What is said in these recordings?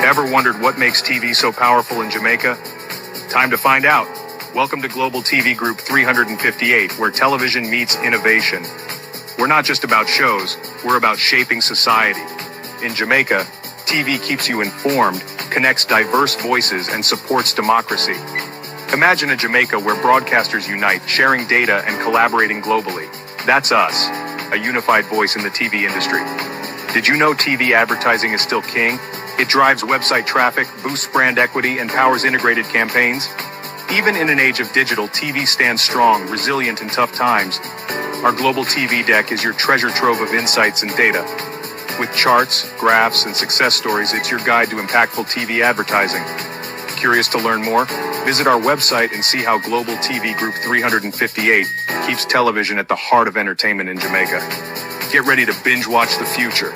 Ever wondered what makes TV so powerful in Jamaica? Time to find out. Welcome to Global TV Group 358, where television meets innovation. We're not just about shows, we're about shaping society. In Jamaica, TV keeps you informed, connects diverse voices, and supports democracy. Imagine a Jamaica where broadcasters unite, sharing data and collaborating globally. That's us, a unified voice in the TV industry. Did you know TV advertising is still king? It drives website traffic, boosts brand equity, and powers integrated campaigns. Even in an age of digital, TV stands strong, resilient in tough times. Our global TV deck is your treasure trove of insights and data. With charts, graphs, and success stories, it's your guide to impactful TV advertising. Curious to learn more? Visit our website and see how Global TV Group 358 keeps television at the heart of entertainment in Jamaica. Get ready to binge watch the future.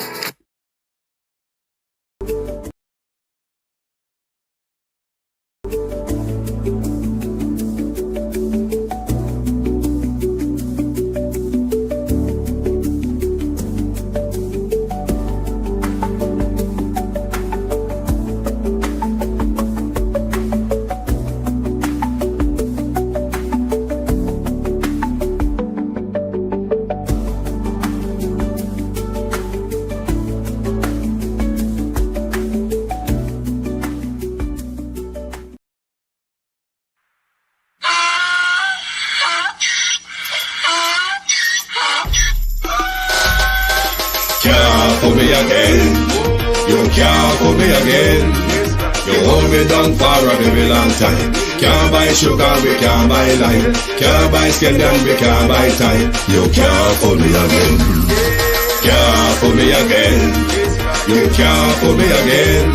For me again, you can't for me again. You hold me down for a very long time. Can't buy sugar, we can't buy lime. Can't buy scandal, we can't buy time. You can't for me again. Can't for me again. You can't for me again.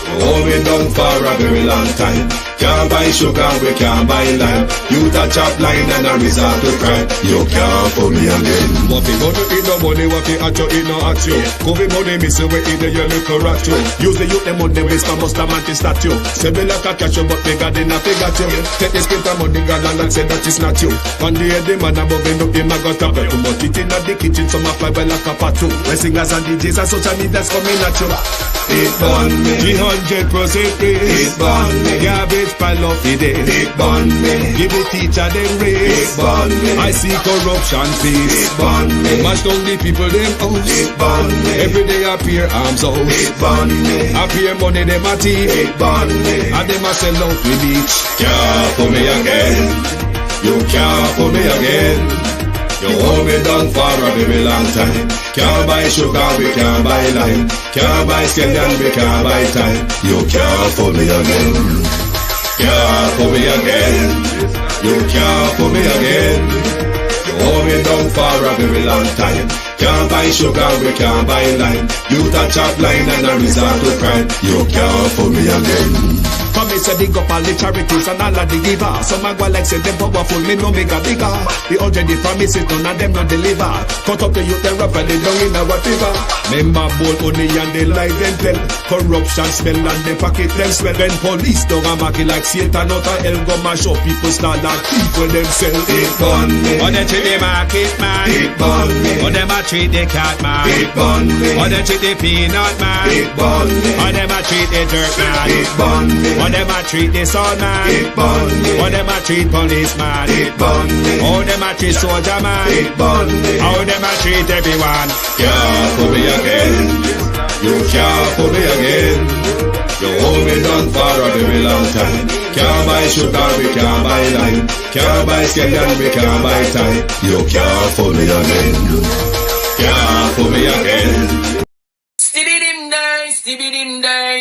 You hold me down for a very long time. Can't buy sugar, we can't buy lime. You touch up line and a resort to crime. You can't for me again. What fi money in no money, what fi at you in no at you. Covid money miss away in the your little rat you. Use the youth them money waste and must a man to start you. Say me like a catch you but bigger than a figure you. Take the spit of money girl and say that is not you. On the head the man above him up him a got up. Too much it in the kitchen some a fly well like a pot too. When singers and DJs and social media's coming at you. It burn me 300% raise. It burn me Garbage pile of the day. It burn me Give the teacher them It raise. burn me I see corruption It face. burn me Mash down the people them house. It burn me Every day appear arms out. It burn me Appear money them a thief. It burn me And them a sell out with each. Can't for me again. You can't for me again. You hold me down for a very long time. Can't buy sugar, we can't buy lime. Can't buy scandal, we can't buy time. You can't for me again. Can't for me again. You can't for me again. You hold me down for a very long time. Can't buy sugar, we can't buy lime. You touch up line and a resort to crime. You can't for me again. Come me say dig up all the charities and all of the giver. Some a go like say them powerful, me no make a bigger. The already promises, none of them not deliver. Cut up the youth, they rap and they down in our river. Member bold money and they lie them tell. Corruption smell and they pocket them swell. When police don't a market like Satan out of hell, go mash up people start like thief when them sell. It burn me Or they treat the market man. It burn me Or them a treat the cat man. It burn me Or they treat the peanut man. It burn me Or them a treat the dirt man. It burn me Or them a treat the son man. It burn me Or them a treat policeman. It burn me Or them a treat soldier man. It burn me Or them a treat everyone. Can't for me again. You can't for me again. You hold me down for a very long time. Can't buy sugar, we can't buy lime. Can't buy scandal, we can't buy time. You can't for me again. Can't for me again.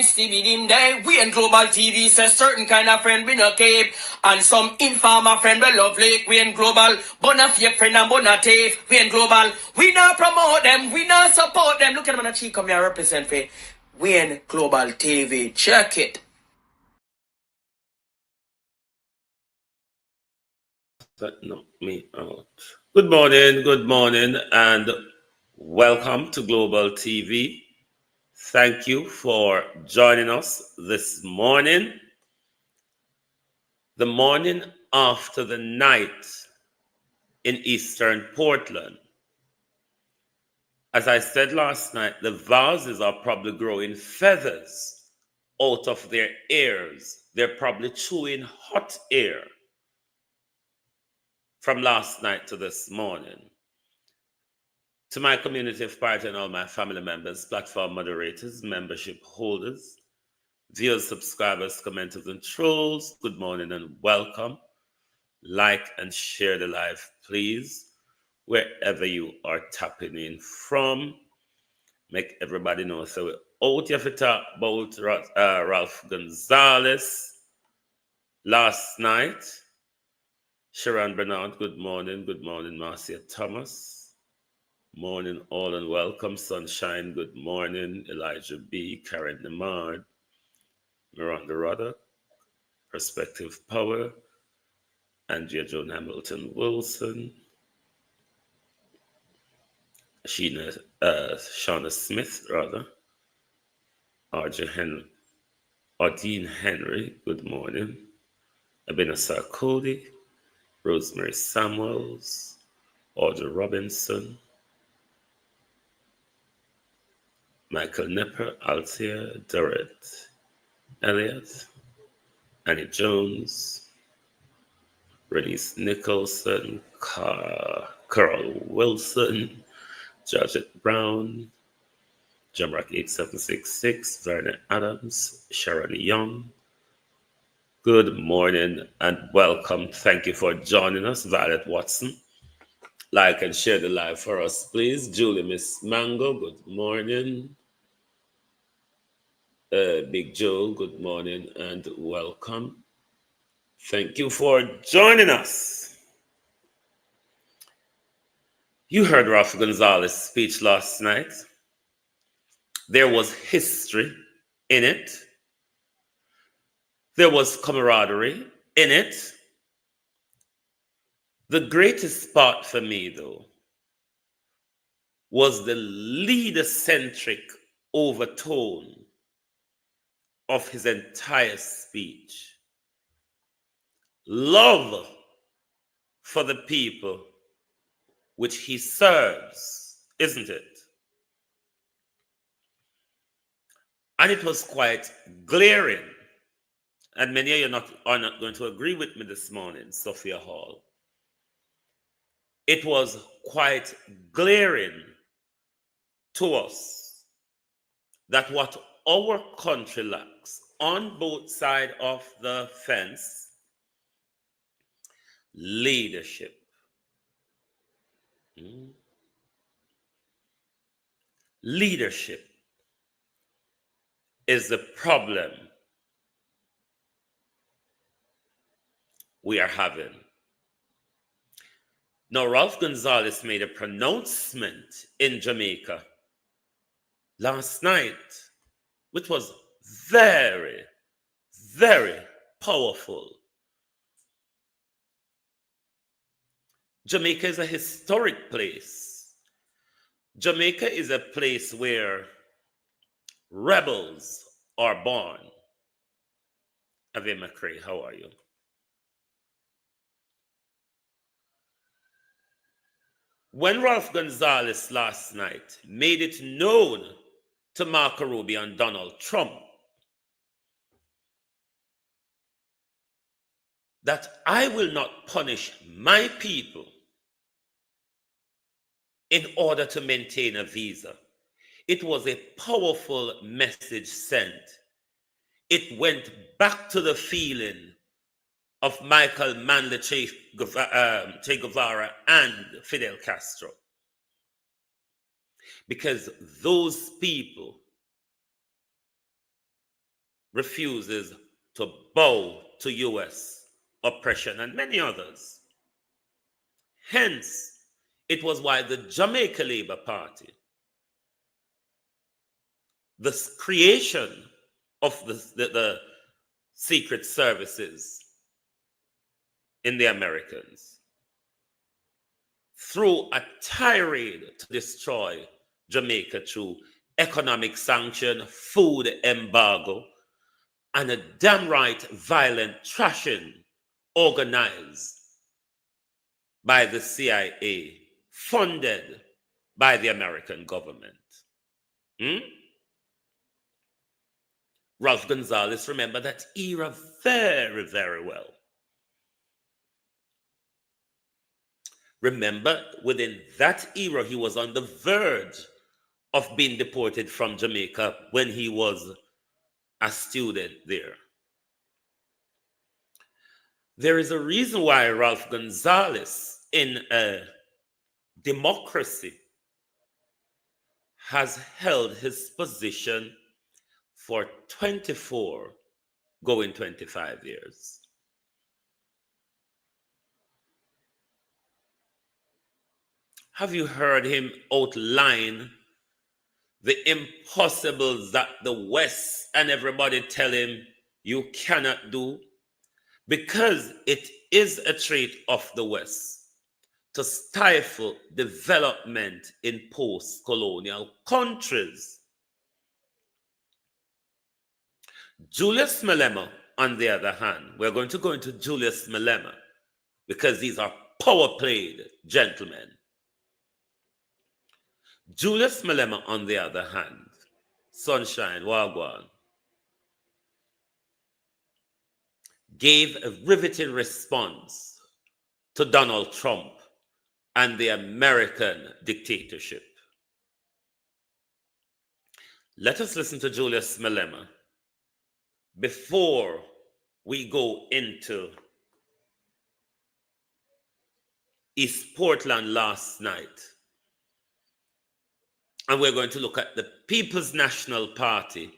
Stevie dim day. We in global TV say certain kind of friend we no keep, and some informer friend we love like. We in global, bona fake friend and bona thief. We in global, we not promote them, we not support them. Look at them on the cheek, come here represent for. We in global TV. Check it. Knock me out. Good morning, and welcome to Global TV. Thank you for joining us this morning. The morning after the night in Eastern Portland. As I said last night, the vases are probably growing feathers out of their ears. They're probably chewing hot air from last night to this morning. To my community of party and all my family members, platform moderators, membership holders, viewers, subscribers, commenters, and trolls, good morning and welcome. Like and share the live, please, wherever you are tapping in from. Make everybody know. So we're out here to talk about Ralph Gonzalez last night. Sharon Bernard, good morning. Good morning, Marcia Thomas. Morning all and welcome. Sunshine, good morning. Elijah B. Karen Nemard. Miranda Rodder. Perspective Power. Andrea Joan Hamilton Wilson. Shauna Smith, rather. Ardeen Henry, good morning. Abinasar Cody, Rosemary Samuels, Audrey Robinson, Michael Nepper, Althea, Dorrit Elliott, Annie Jones, Renice Nicholson, Carl Wilson, Georgette Brown, Jamrock 8766, Vernon Adams, Sharon Young. Good morning and welcome. Thank you for joining us, Violet Watson. Like and share the live for us, please. Julie Miss Mango, good morning. Big Joe, good morning and welcome. Thank you for joining us. You heard Ralph Gonzalez's speech last night. There was history in it. There was camaraderie in it. The greatest part for me, though, was the leader-centric overtone of his entire speech. Love for the people which he serves, isn't it? And it was quite glaring. And many of you are not going to agree with me this morning, Sophia Hall. It was quite glaring to us that what our country lacks on both sides of the fence, leadership. Leadership is the problem we are having. Now, Ralph Gonzalez made a pronouncement in Jamaica last night, which was very, very powerful. Jamaica is a historic place. Jamaica is a place where rebels are born. Ave McCray, how are you? When Ralph Gonzalez last night made it known to Marco Rubio and Donald Trump that I will not punish my people in order to maintain a visa, it was a powerful message sent. It went back to the feeling of Michael Manley Che Guevara and Fidel Castro. Because those people refuses to bow to U.S. oppression and many others. Hence, it was why the Jamaica Labour Party, the creation of the secret services in the Americans, through a tirade to destroy Jamaica through economic sanction, food embargo, and a damn right violent trashing organized by the CIA, funded by the American government. Ralph Gonzalez remember that era very, very well. Remember, within that era, he was on the verge of being deported from Jamaica when he was a student there. There is a reason why Ralph Gonzalez, in a democracy, has held his position for 24, going 25 years. Have you heard him outline the impossibles that the West and everybody tell him you cannot do? Because it is a trait of the West to stifle development in post-colonial countries. Julius Malema, on the other hand, we're going to go into Julius Malema because these are power-played gentlemen. Julius Malema, on the other hand, Sunshine, Wagwan, gave a riveting response to Donald Trump and the American dictatorship. Let us listen to Julius Malema before we go into East Portland last night. And we're going to look at the People's National Party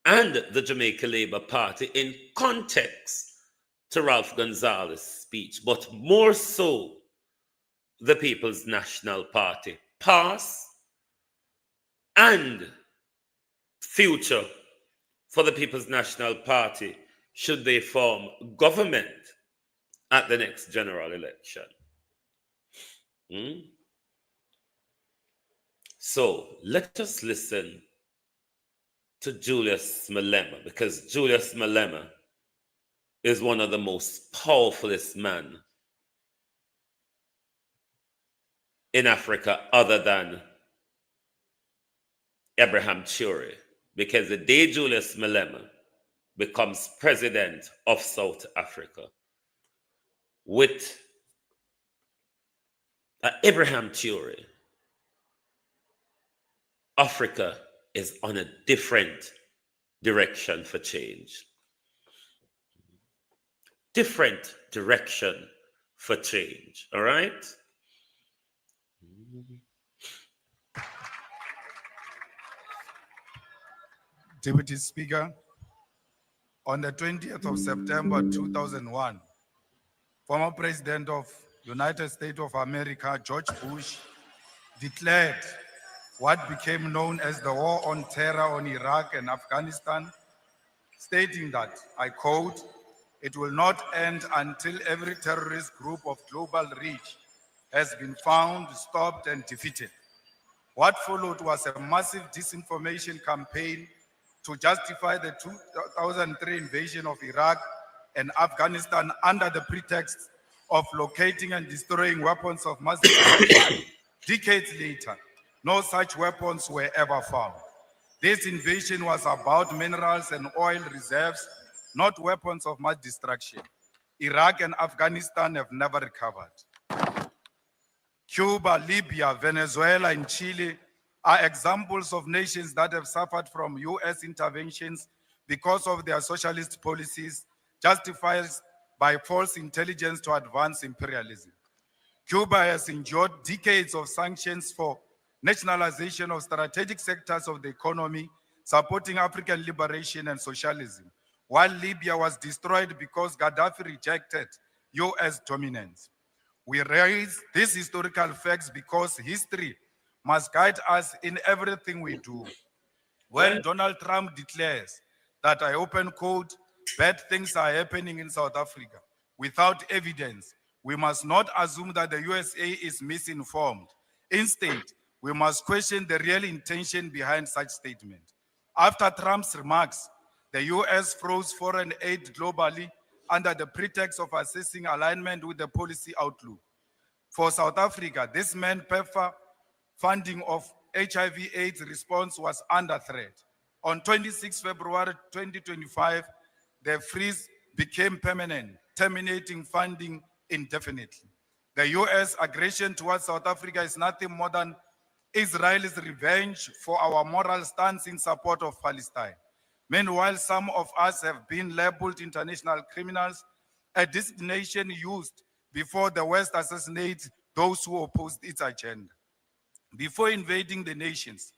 and the Jamaica Labour Party in context to Ralph Gonzalez's speech, but more so the People's National Party, past and future for the People's National Party should they form government at the next general election. So let us listen to Julius Malema, because Julius Malema is one of the most powerfulest men in Africa other than Abraham Churi, because the day Julius Malema becomes president of South Africa with Abraham Churi, Africa is on a different direction for change. Different direction for change, all right? Deputy Speaker, on the 20th of September 2001, former President of United States of America, George Bush, declared what became known as the War on Terror on Iraq and Afghanistan, stating that, I quote, "It will not end until every terrorist group of global reach has been found, stopped, and defeated." What followed was a massive disinformation campaign to justify the 2003 invasion of Iraq and Afghanistan under the pretext of locating and destroying weapons of mass destruction. Decades later, no such weapons were ever found. This invasion was about minerals and oil reserves, not weapons of mass destruction. Iraq and Afghanistan have never recovered. Cuba, Libya, Venezuela, and Chile are examples of nations that have suffered from US interventions because of their socialist policies, justified by false intelligence to advance imperialism. Cuba has endured decades of sanctions for nationalization of strategic sectors of the economy, supporting African liberation and socialism, while Libya was destroyed because Gaddafi rejected US dominance. We raise these historical facts because history must guide us in everything we do. When Donald Trump declares that, I open quote, bad things are happening in South Africa without evidence, we must not assume that the USA is misinformed. Instead, we must question the real intention behind such statement. After Trump's remarks, the US froze foreign aid globally under the pretext of assessing alignment with the policy outlook. For South Africa, this meant PEPFAR funding of HIV/AIDS response was under threat. On 26 February 2025, the freeze became permanent, terminating funding indefinitely. The US aggression towards South Africa is nothing more than Israel's revenge for our moral stance in support of Palestine. Meanwhile, some of us have been labeled international criminals, a designation used before the West assassinates those who opposed its agenda. Before invading the nations,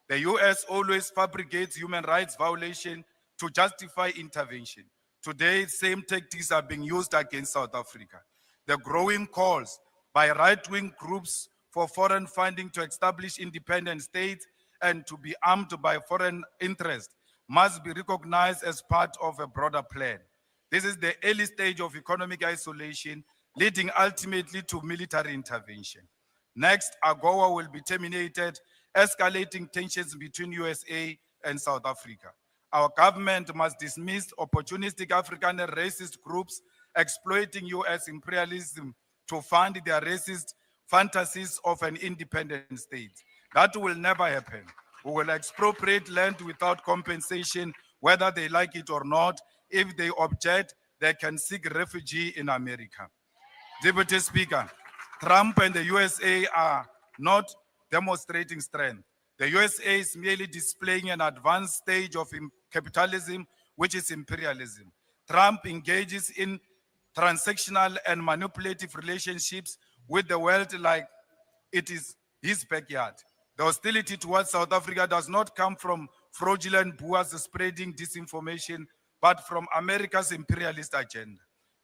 the US always fabricates human rights violation to justify intervention. Today, same tactics are being used against South Africa. The growing calls by right-wing groups for foreign funding to establish independent states and to be armed by foreign interests must be recognized as part of a broader plan. This is the early stage of economic isolation, leading ultimately to military intervention. Next, AGOA will be terminated, escalating tensions between USA and South Africa. Our government must dismiss opportunistic African and racist groups exploiting US imperialism to fund their racist fantasies of an independent state. That will never happen. We will expropriate land without compensation, whether they like it or not. If they object, they can seek refuge in America. Deputy Speaker, Trump and the USA are not demonstrating strength. The USA is merely displaying an advanced stage of capitalism, which is imperialism. Trump engages in transactional and manipulative relationships with the world like it is his backyard. The hostility towards South Africa does not come from fraudulent boers spreading disinformation, but from America's imperialist agenda.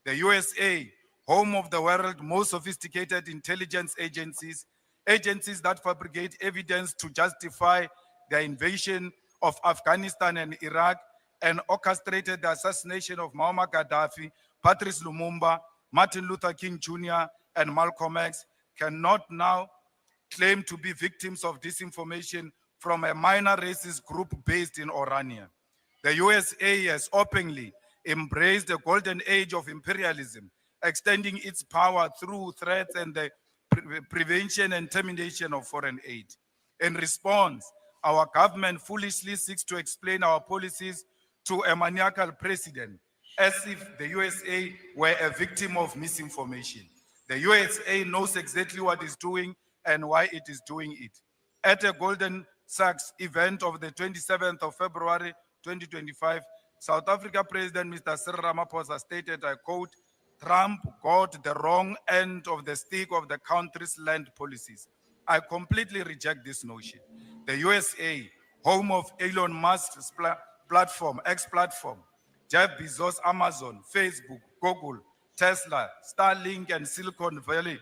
The USA, home of the world's most sophisticated intelligence agencies, agencies that fabricate evidence to justify the invasion of Afghanistan and Iraq, and orchestrated the assassination of Muammar Gaddafi, Patrice Lumumba, Martin Luther King Jr., and Malcolm X, cannot now claim to be victims of disinformation from a minor racist group based in Orania. The USA has openly embraced the golden age of imperialism, extending its power through threats and the prevention and termination of foreign aid. In response, our government foolishly seeks to explain our policies to a maniacal president, as if the USA were a victim of misinformation. The USA knows exactly what it's doing and why it is doing it. At a Golden Sachs event of the 27th of February 2025, South Africa President Mr. Cyril Ramaphosa stated, I quote, Trump got the wrong end of the stick of the country's land policies. I completely reject this notion. The USA, home of Elon Musk's platform, X platform, Jeff Bezos, Amazon, Facebook, Google, Tesla, Starlink, and Silicon Valley,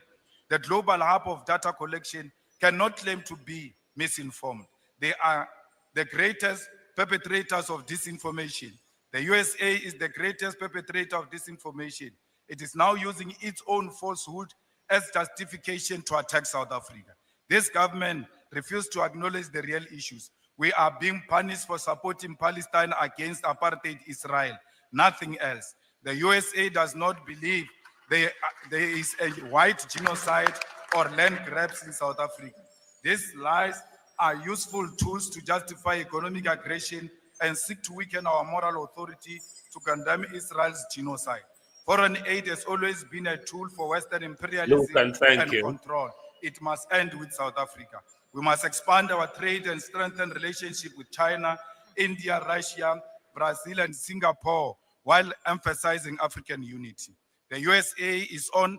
the global hub of data collection, cannot claim to be misinformed. They are the greatest perpetrators of disinformation. The USA is the greatest perpetrator of disinformation. It is now using its own falsehood as justification to attack South Africa. This government refused to acknowledge the real issues. We are being punished for supporting Palestine against apartheid Israel, nothing else. The USA does not believe there is a white genocide or land grabs in South Africa. These lies are useful tools to justify economic aggression and seek to weaken our moral authority to condemn Israel's genocide. Foreign aid has always been a tool for Western imperialism and control. It must end with South Africa. We must expand our trade and strengthen relationship with China, India, Russia, Brazil, and Singapore, while emphasizing African unity. The USA is on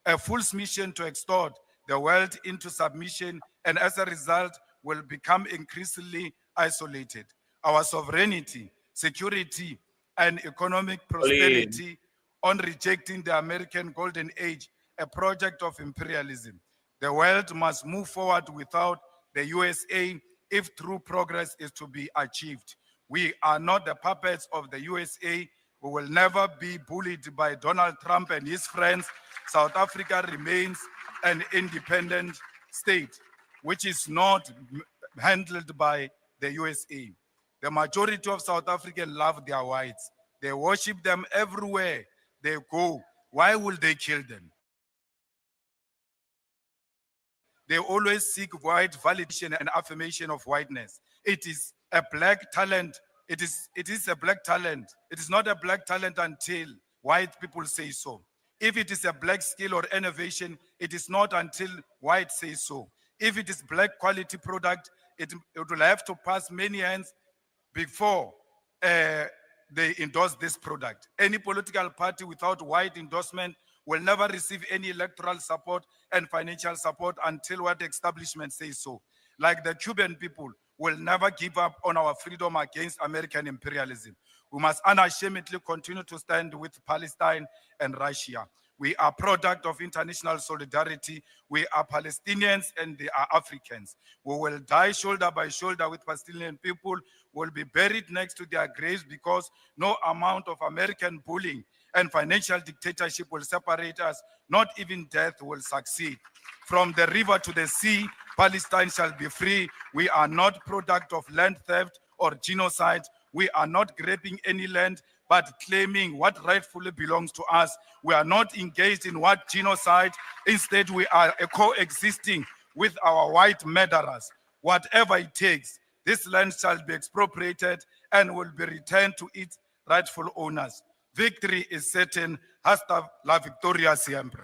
a full mission to extort the world into submission, and as a result, will become increasingly isolated. Our sovereignty, security, and economic prosperity on rejecting the American Golden Age, a project of imperialism. The world must move forward without the USA if true progress is to be achieved. We are not the puppets of the USA. We will never be bullied by Donald Trump and his friends. South Africa remains an independent state, which is not handled by the USA. The majority of South Africans love their whites. They worship them everywhere they go. Why will they kill them? They always seek white validation and affirmation of whiteness. It is a black talent. It is a black talent. It is not a black talent until white people say so. If it is a black skill or innovation, it is not until white say so. If it is black quality product, it will have to pass many hands before they endorse this product. Any political party without white endorsement will never receive any electoral support and financial support until what establishment says so. Like the Cuban people will never give up on our freedom against American imperialism. We must unashamedly continue to stand with Palestine and Russia. We are product of international solidarity. We are Palestinians and they are Africans. We will die shoulder by shoulder with Palestinian people. Will be buried next to their graves because no amount of American bullying and financial dictatorship will separate us. Not even death will succeed. From the river to the sea, Palestine shall be free. We are not product of land theft or genocide. We are not grabbing any land, but claiming what rightfully belongs to us. We are not engaged in what genocide. Instead, we are coexisting with our white murderers. Whatever it takes, this land shall be expropriated and will be returned to its rightful owners. Victory is certain. Hasta la victoria siempre.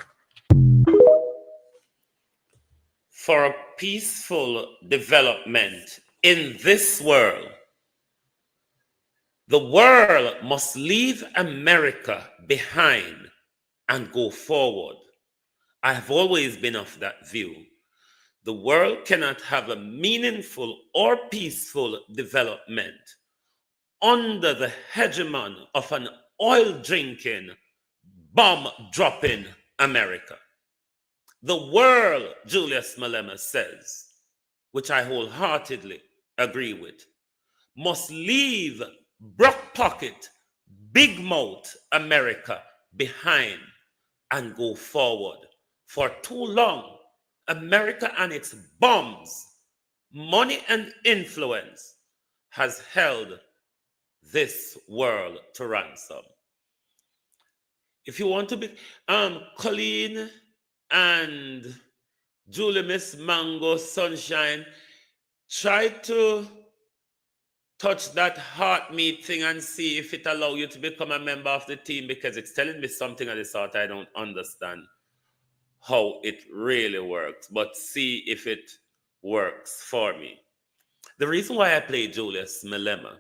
For a peaceful development in this world, the world must leave America behind and go forward. I have always been of that view. The world cannot have a meaningful or peaceful development under the hegemon of an oil-drinking, bomb-dropping America. The world, Julius Malema says, which I wholeheartedly agree with, must leave broke pocket, big mouth America behind and go forward. For too long, America and its bombs, money and influence has held this world to ransom. If you want to be, Colleen and Julie, Miss Mango, Sunshine, try to touch that heart meat thing and see if it allows you to become a member of the team, because it's telling me something of the sort I don't understand how it really works, but see if it works for me. The reason why I play Julius Malema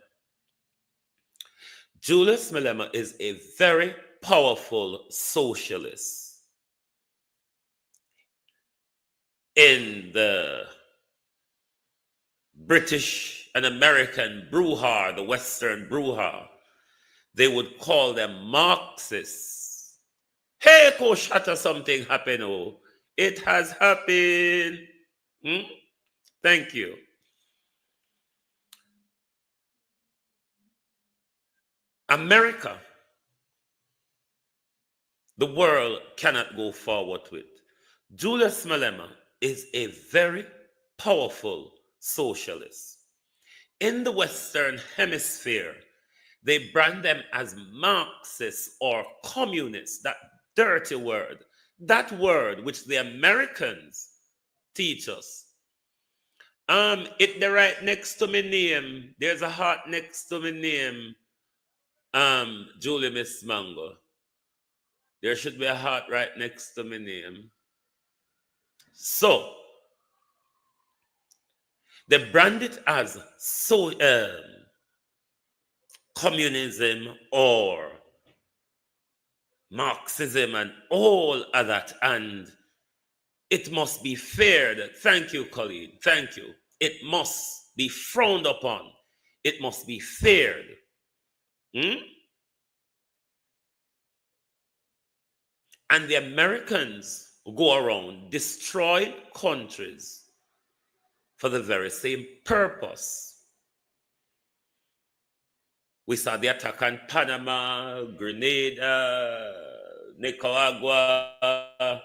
is a very powerful socialist in the British and American brouhaha, the Western brouhaha. They would call them Marxists. Hey, Koshata, something happened. Oh, it has happened. Thank you. America, the world cannot go forward with. Julius Malema is a very powerful socialist. In the Western Hemisphere, they brand them as Marxists or communists, that dirty word, that word which the Americans teach us. It right next to my name. There's a heart next to my name. Julie Miss Mango. There should be a heart right next to my name. So, they brand it as communism or Marxism and all of that, and it must be feared. Thank you, Colleen. Thank you. It must be frowned upon. It must be feared. And the Americans go around destroying countries for the very same purpose. We saw the attack on Panama, Grenada, Nicaragua,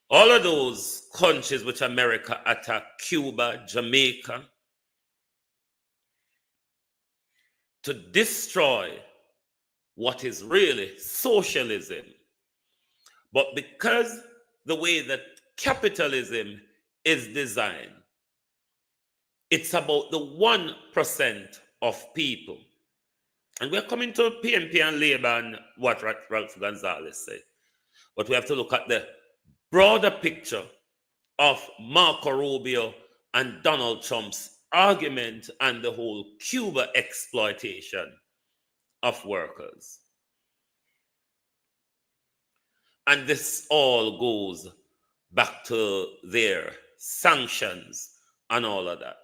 all of those countries which America attacked, Cuba, Jamaica, to destroy what is really socialism. But because the way that capitalism is designed, It's about the 1% of people. And we're coming to PNP and Labour and what Ralph Gonzalez said. But we have to look at the broader picture of Marco Rubio and Donald Trump's argument and the whole Cuba exploitation of workers. And this all goes back to their sanctions and all of that.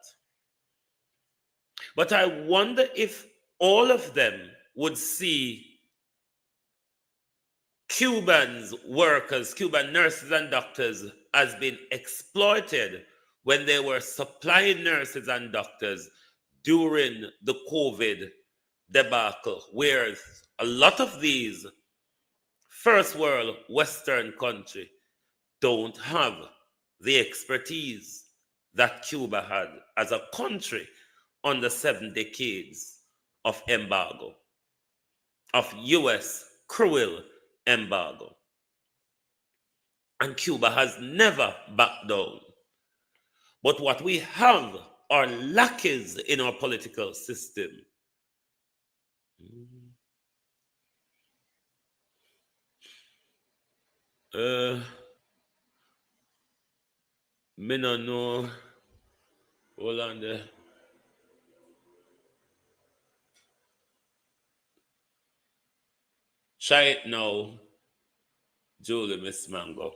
But I wonder if all of them would see Cubans, workers, Cuban nurses and doctors as being exploited when they were supplying nurses and doctors during the COVID debacle, where a lot of these first world Western countries don't have the expertise that Cuba had as a country under 7 decades of embargo, of US cruel embargo. And Cuba has never backed down. But what we have are lackeys in our political system. Me no know. Hold on there. Try it now, Julie, Miss Mango.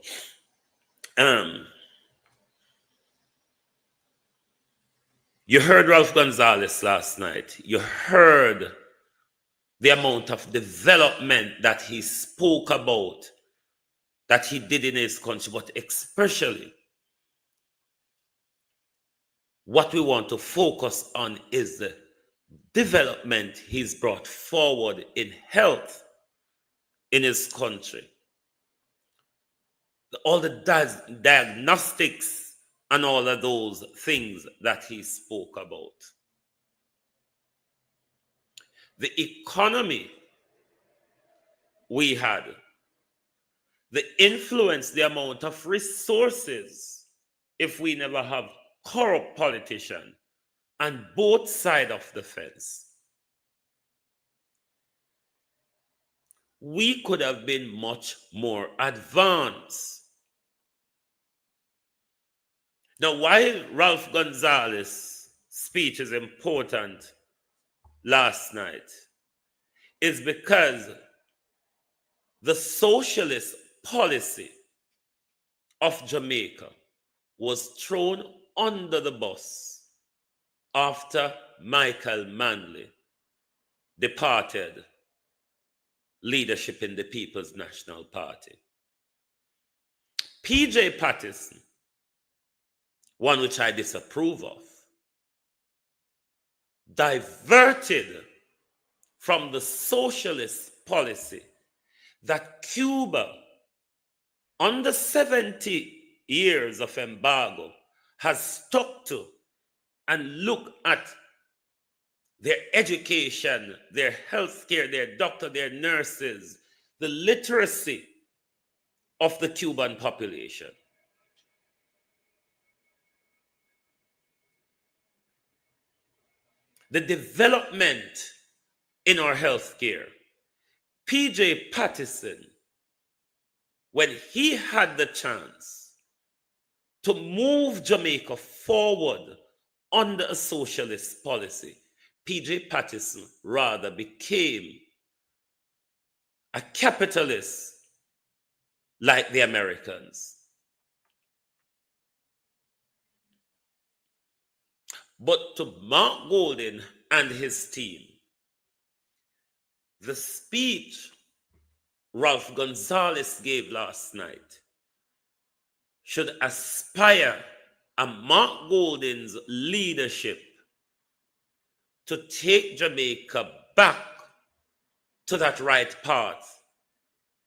You heard Ralph Gonzalez last night. You heard the amount of development that he spoke about, that he did in his country, but especially what we want to focus on is the development he's brought forward in health in his country. All the diagnostics and all of those things that he spoke about. The economy we had, the influence, the amount of resources, if we never have corrupt politicians on both sides of the fence, we could have been much more advanced. Now, why Ralph Gonzalez's speech is important last night is because the socialist policy of Jamaica was thrown under the bus after Michael Manley departed leadership in the People's National Party. P.J. Patterson, one which I disapprove of, diverted from the socialist policy that Cuba, under 70 years of embargo, has stuck to, and look at their education, their health care, their doctor, their nurses, the literacy of the Cuban population. The development in our health care. P.J. Patterson, when he had the chance to move Jamaica forward under a socialist policy, P.J. Patterson rather became a capitalist like the Americans. But to Mark Golding and his team, the speech Ralph Gonzalez gave last night should aspire a Mark Golding's leadership to take Jamaica back to that right path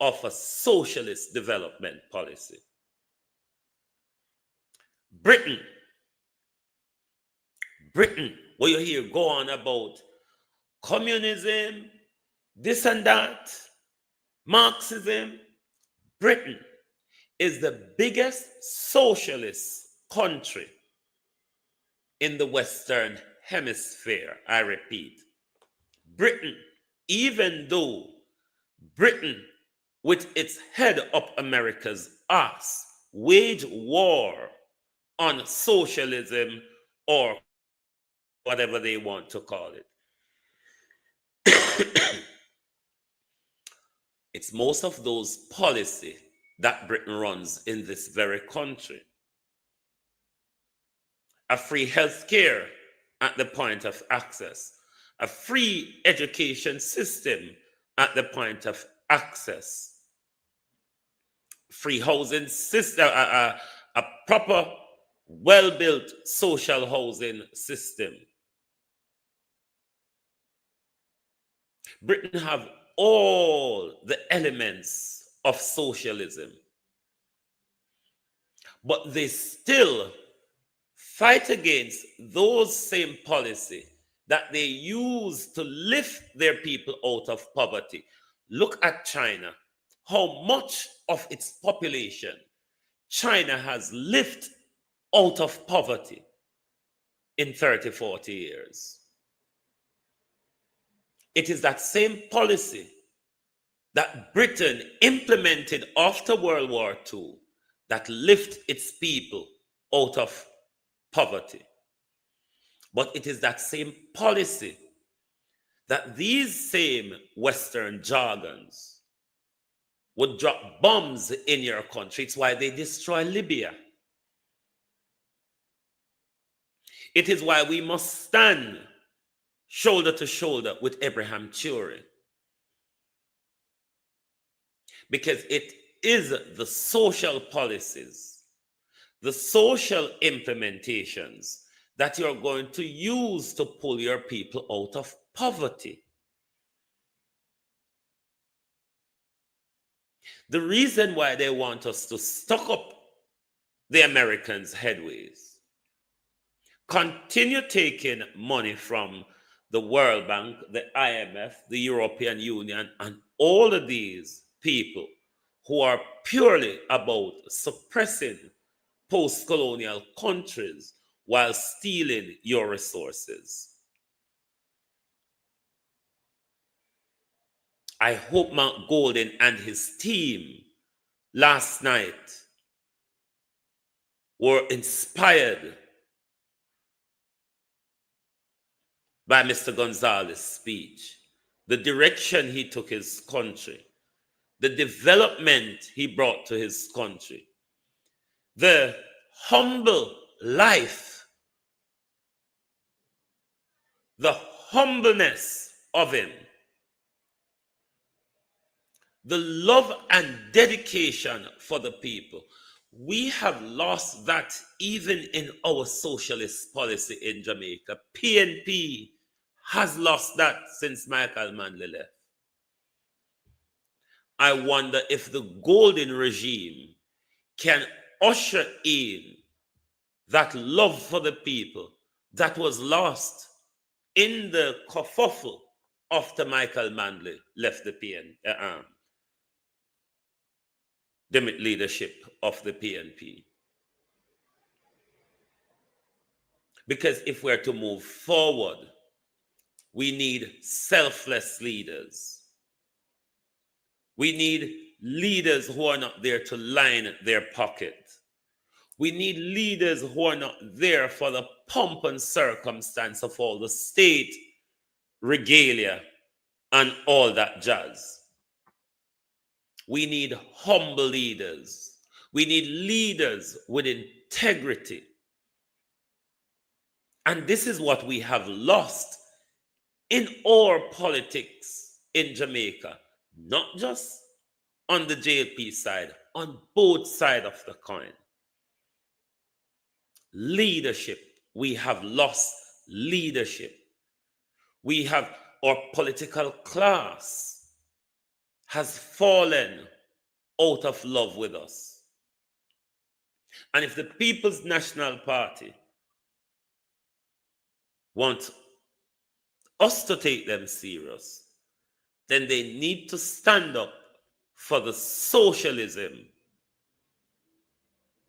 of a socialist development policy. Britain, what you hear go on about communism, this and that, Marxism, Britain is the biggest socialist country in the Western Hemisphere. I repeat, Britain, even though Britain, with its head up America's ass, wage war on socialism or whatever they want to call it. It's most of those policy that Britain runs in this very country. A free health care at the point of access, a free education system at the point of access, free housing system, a proper, well-built social housing system. Britain have all the elements of socialism, but they still fight against those same policy that they use to lift their people out of poverty. Look at China. How much of its population China has lifted out of poverty in 30, 40 years. It is that same policy that Britain implemented after World War II that lifted its people out of poverty. But it is that same policy that these same Western jargons would drop bombs in your country. It's why they destroy Libya. It is why we must stand shoulder to shoulder with Abraham Turing. Because it is the social policies, the social implementations that you're going to use to pull your people out of poverty. The reason why they want us to stock up the Americans' headways, continue taking money from the World Bank, the IMF, the European Union, and all of these people who are purely about suppressing post-colonial countries while stealing your resources. I hope Mark Golden and his team last night were inspired by Mr. Gonzalez's speech, the direction he took his country, the development he brought to his country, the humble life, the humbleness of him, the love and dedication for the people. We have lost that even in our socialist policy in Jamaica. PNP has lost that since Michael Manley left. I wonder if the golden regime can usher in that love for the people that was lost in the kerfuffle after Michael Manley left the leadership of the PNP. Because if we're to move forward, we need selfless leaders. We need leaders who are not there to line their pocket. We need leaders who are not there for the pomp and circumstance of all the state regalia and all that jazz. We need humble leaders. We need leaders with integrity. And this is what we have lost in our politics in Jamaica, not just on the JLP side, on both sides of the coin. Leadership. We have lost leadership. We have our political class has fallen out of love with us. And if the People's National Party want us to take them serious, then they need to stand up for the socialism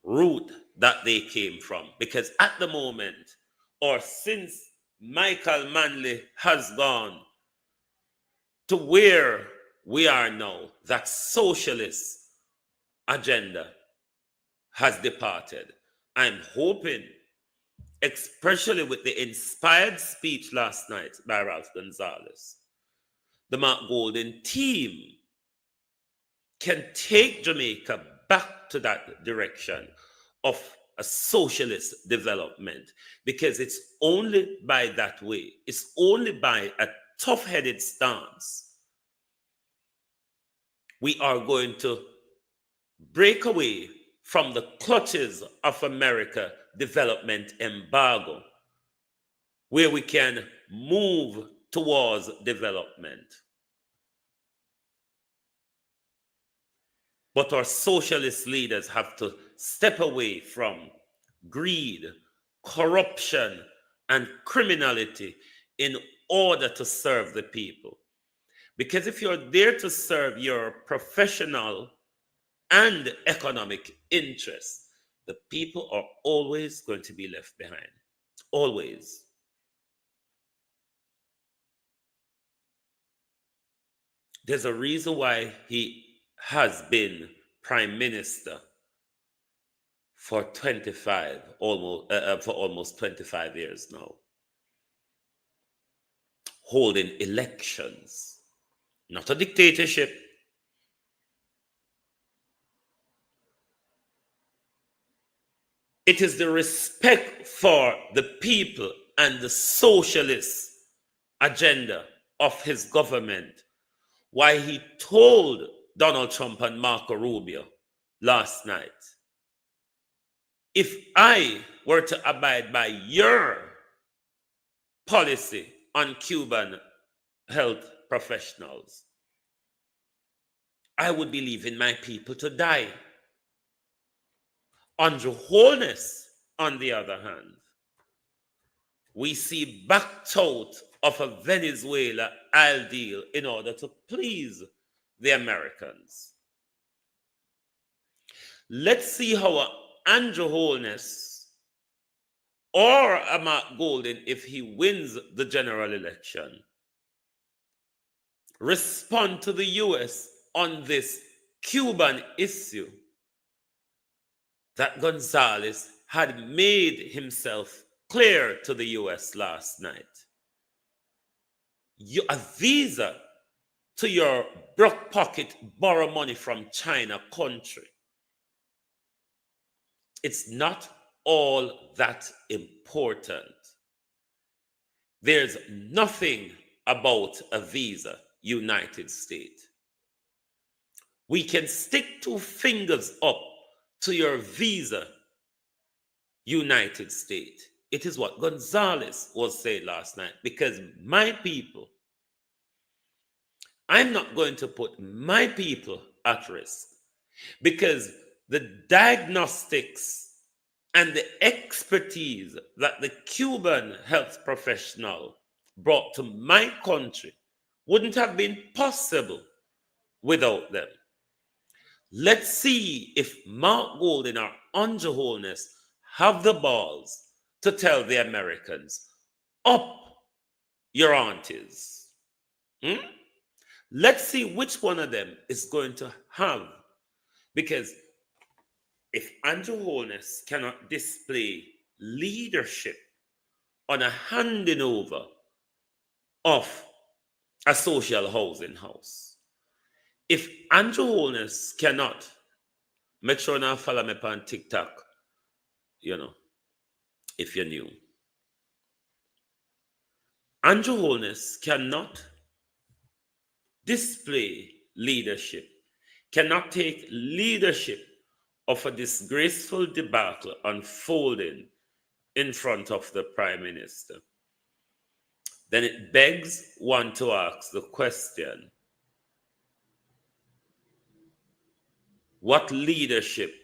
route that they came from. Because at the moment, or since Michael Manley has gone to where we are now, that socialist agenda has departed. I'm hoping, especially with the inspired speech last night by Ralph Gonzalez, the Mark Golden team can take Jamaica back to that direction of a socialist development, because it's only by that way, it's only by a tough-headed stance we are going to break away from the clutches of America development embargo, where we can move towards development. But our socialist leaders have to step away from greed, corruption, and criminality in order to serve the people. Because if you're there to serve your professional and economic interests, the people are always going to be left behind. Always. There's a reason why he has been prime minister for almost 25 years now, holding elections, not a dictatorship. It is the respect for the people and the socialist agenda of his government why he told Donald Trump and Marco Rubio last night, if I were to abide by your policy on Cuban health professionals, I would be leaving my people to die. Andrew Holness, on the other hand, we see backed out of a Venezuela oil deal in order to please the Americans. Let's see how Andrew Holness or Mark Golden, if he wins the general election, respond to the US on this Cuban issue that Gonzalez had made himself clear to the US last night. A visa to your broke pocket, borrow money from China country. It's not all that important. There's nothing about a visa, United States. We can stick 2 fingers up to your visa, United States. It is what Gonzalez was saying last night, because my people, I'm not going to put my people at risk, because the diagnostics and the expertise that the Cuban health professional brought to my country wouldn't have been possible without them. Let's see if Mark Golden or Andrew Holness have the balls to tell the Americans, up your aunties. Let's see which one of them is going to have. Because if Andrew Holness cannot display leadership on a handing over of a social housing house, if Andrew Holness cannot, make sure now follow me on TikTok, if you're new. Andrew Holness cannot display leadership, cannot take leadership of a disgraceful debacle unfolding in front of the Prime Minister, then it begs one to ask the question, what leadership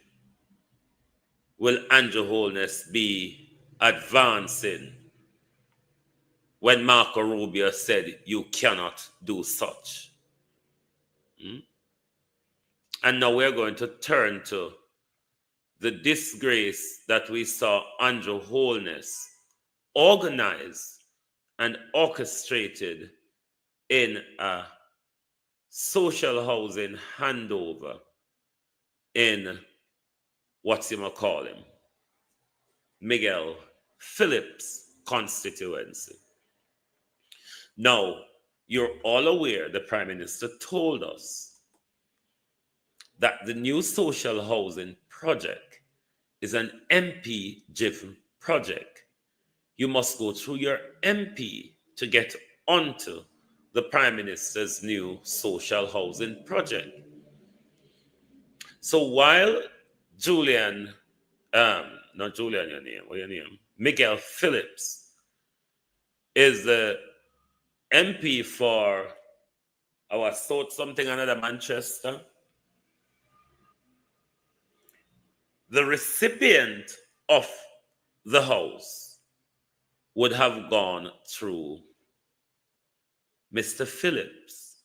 will Andrew Holness be advancing when Marco Rubio said you cannot do such? And now we're going to turn to the disgrace that we saw Andrew Holness organized and orchestrated in a social housing handover in what's you call him, Miguel Phillips constituency. Now, you're all aware the Prime Minister told us that the new social housing project is an MP-driven project. You must go through your MP to get onto the Prime Minister's new social housing project. So while Miguel Phillips is the MP for our South something another Manchester, the recipient of the house would have gone through Mr. Phillips.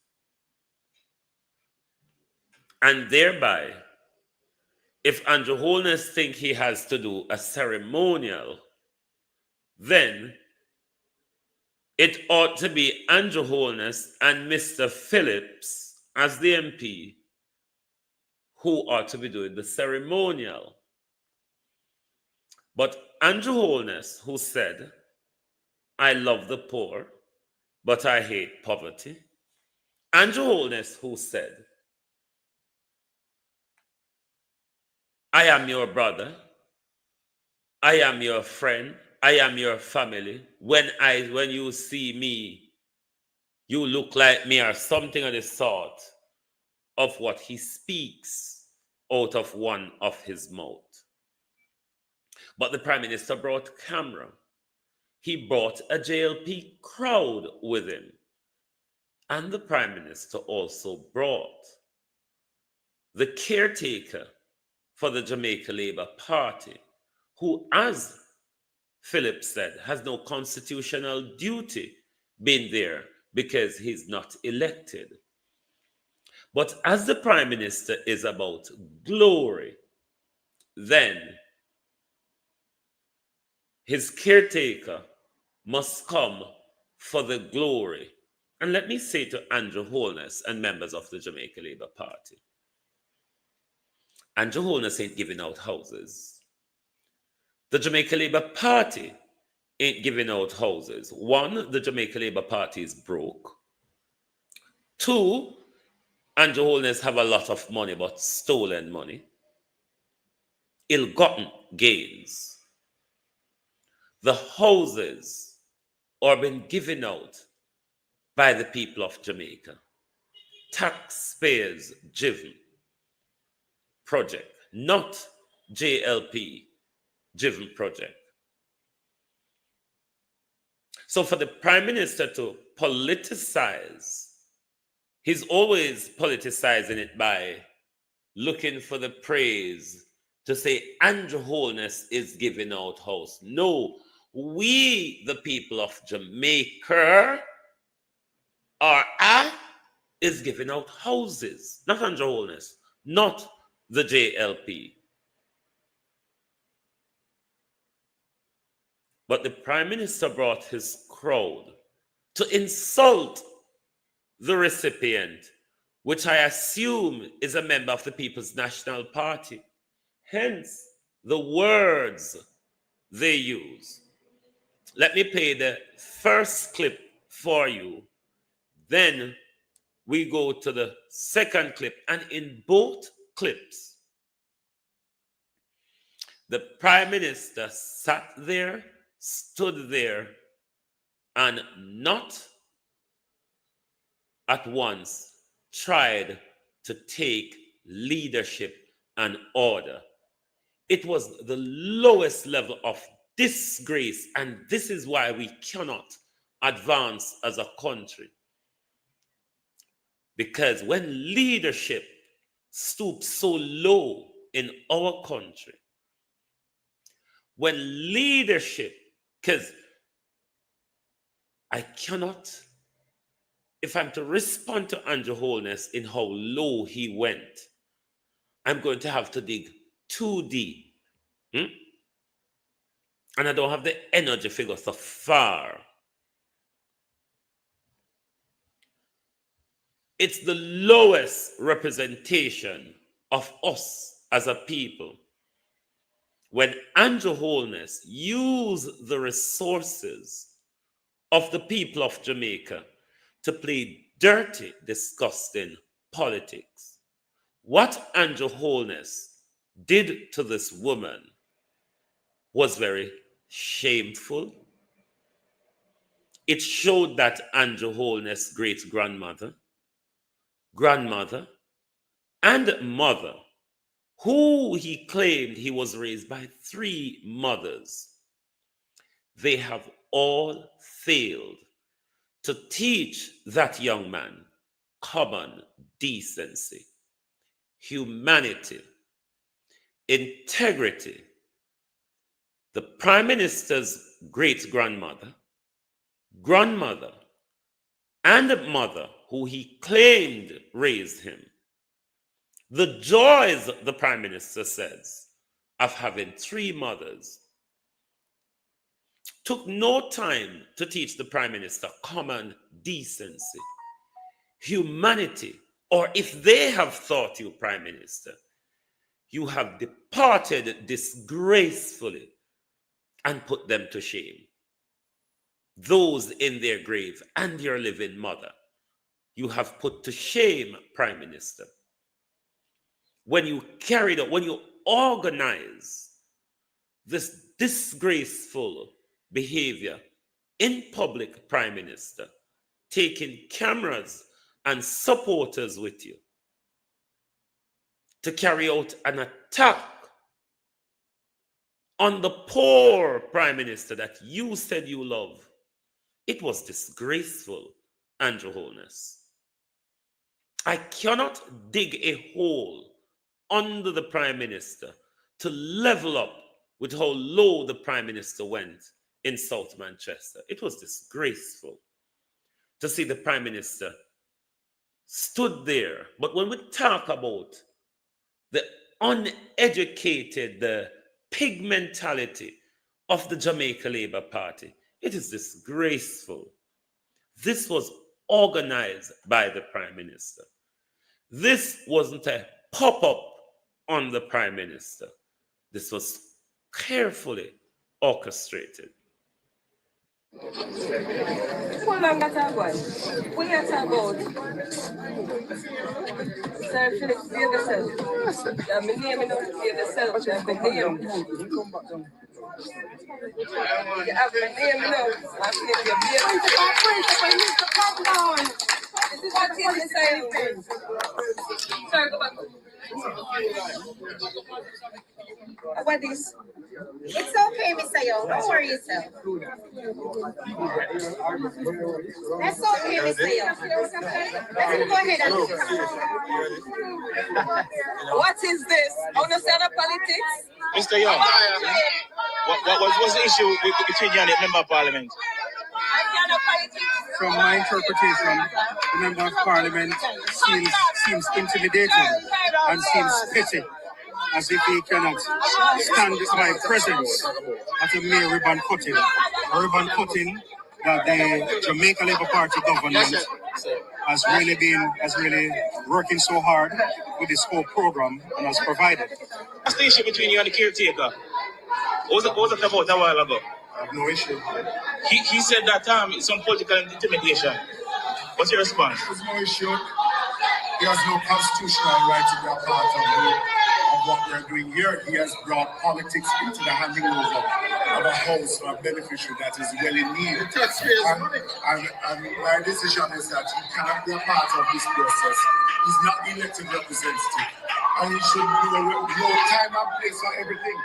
And thereby, if Andrew Holness thinks he has to do a ceremonial, then it ought to be Andrew Holness and Mr. Phillips as the MP who ought to be doing the ceremonial. But Andrew Holness, who said, I love the poor, but I hate poverty. Andrew Holness, who said, I am your brother, I am your friend, I am your family. When you see me, you look like me, or something of the sort of what he speaks out of one of his mouth. But the Prime Minister brought camera. He brought a JLP crowd with him. And the Prime Minister also brought the caretaker for the Jamaica Labour Party, who, as Phillips said, has no constitutional duty being there because he's not elected. But as the Prime Minister is about glory, then his caretaker must come for the glory. And let me say to Andrew Holness and members of the Jamaica Labour Party, Andrew Holness ain't giving out houses. The Jamaica Labour Party ain't giving out houses. One, the Jamaica Labour Party is broke. Two, Andrew Holness have a lot of money, but stolen money. Ill-gotten gains. The houses are being given out by the people of Jamaica. Taxpayers driven project, not JLP driven project. So for the Prime Minister to politicize, he's always politicizing it by looking for the praise to say Andrew Holness is giving out house. No, we, the people of Jamaica, is giving out houses, not Andrew Holness, not the JLP. But the Prime Minister brought his crowd to insult the recipient, which I assume is a member of the People's National Party. Hence, the words they use. Let me play the first clip for you. Then we go to the second clip. And in both clips, the Prime Minister sat there, stood there, and not at once tried to take leadership and order. It was the lowest level of disgrace, and this is why we cannot advance as a country. Because when leadership stoops so low in our country, when leadership, because I cannot, if I'm to respond to Andrew Holness in how low he went, I'm going to have to dig too deep. And I don't have the energy to go so far. It's the lowest representation of us as a people when Andrew Holness used the resources of the people of Jamaica to play dirty, disgusting politics. What Andrew Holness did to this woman was very shameful. It showed that Andrew Holness' great-grandmother, grandmother, and mother, who he claimed he was raised by 3 mothers, they have all failed to teach that young man common decency, humanity, integrity. The Prime Minister's great-grandmother, grandmother, and mother, who he claimed raised him, the joys, the Prime Minister says, of having 3 mothers, took no time to teach the Prime Minister common decency, humanity, or if they have thought you Prime Minister, you have departed disgracefully and put them to shame. Those in their grave and your living mother, you have put to shame, Prime Minister. When you carried out, when you organize this disgraceful behavior in public, Prime Minister, taking cameras and supporters with you to carry out an attack on the poor Prime Minister that you said you love, it was disgraceful, Andrew Holness. I cannot dig a hole under the Prime Minister to level up with how low the Prime Minister went in South Manchester. It was disgraceful to see the Prime Minister stood there. But when we talk about the uneducated, the pig mentality of the Jamaica Labour Party, it is disgraceful. This was organized by the Prime Minister. This wasn't a pop-up on the Prime Minister. This was carefully orchestrated. Hold on, that's our boy. What are you talking about? Sir, Philip, be yourself. I'm name, you know, be yourself. I'm name. You have my name, you know. I'm name, you be yourself. This is what you say. Sir, go back. What is? It's okay, Mr. Young. Don't worry yourself. That's okay, Mr. Young. Let him go ahead and What is this? Understand the politics? Mr. Young, what's the issue between you and the member of parliament? From my interpretation, the member of parliament seems intimidated and seems petty, as if he cannot stand by presence at a mere ribbon cutting. A ribbon cutting that the Jamaica Labour Party government has really working so hard with this whole program and has provided. What's the issue between you and the caretaker? What was that about a while ago? I have no issue. He said that it's some political intimidation. What's your response? There's no issue. He has no constitutional right to be a part of what they're doing here. He has brought politics into the handing over of a house for a beneficiary that is well in need. And my decision is that he cannot be a part of this process. He's not the elected representative. And he should know time and place for everything.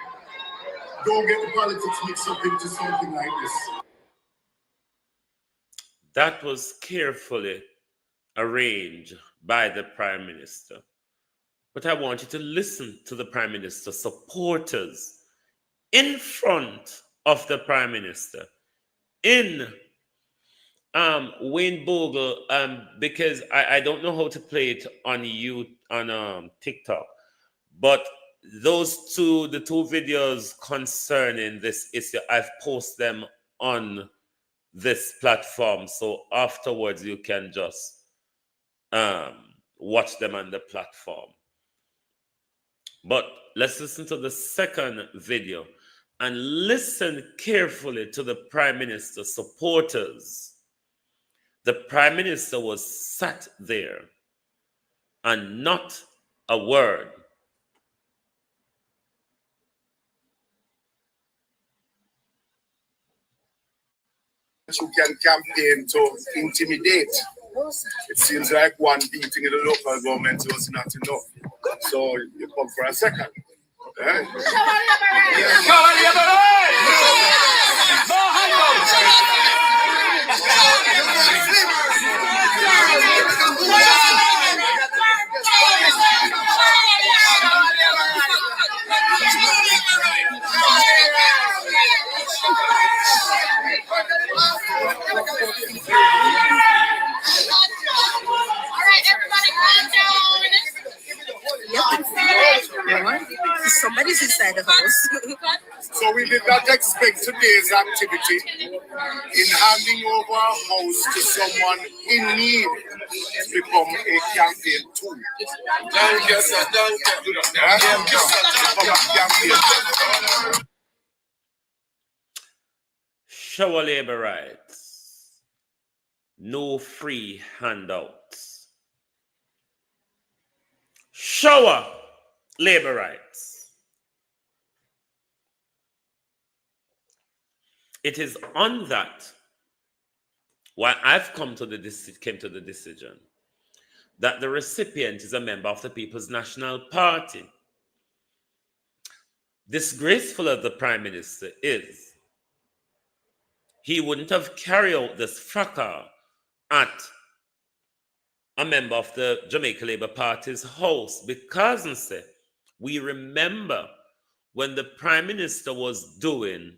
Don't get the politics mixed up into something like this. That was carefully arranged by the Prime Minister. But I want you to listen to the Prime Minister's supporters in front of the Prime Minister in Wayne Bogle, because I don't know how to play it on TikTok, but the two videos concerning this issue, I've posted them on this platform. So afterwards, you can just watch them on the platform. But let's listen to the second video and listen carefully to the Prime Minister supporters. The Prime Minister was sat there and not a word. You can campaign to intimidate. It seems like one beating in the local government was not enough. So you come for a second. Eh? Somebody's inside the house. So we did not expect today's activity in handing over our house to someone in need to become a campaign tool. Thank you, sir. Thank you. Shower labor rights. No free handouts. Shower labor rights. It is on that why I've came to the decision that the recipient is a member of the People's National Party. Disgraceful as the Prime Minister is, he wouldn't have carried out this fracas at a member of the Jamaica Labour Party's house, because we remember when the Prime Minister was doing,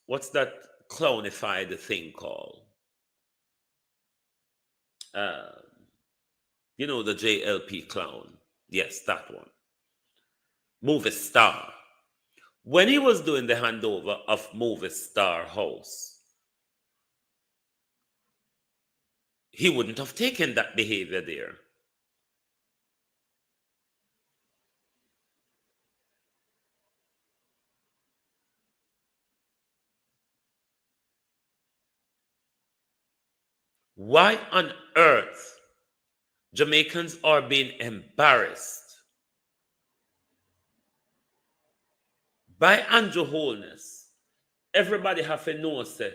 what's that clownified thing called? You know, the JLP clown. Yes, that one. Movie Star. When he was doing the handover of Movie Star House, he wouldn't have taken that behavior there. Why on earth Jamaicans are being embarrassed by Andrew Holness? Everybody have to know that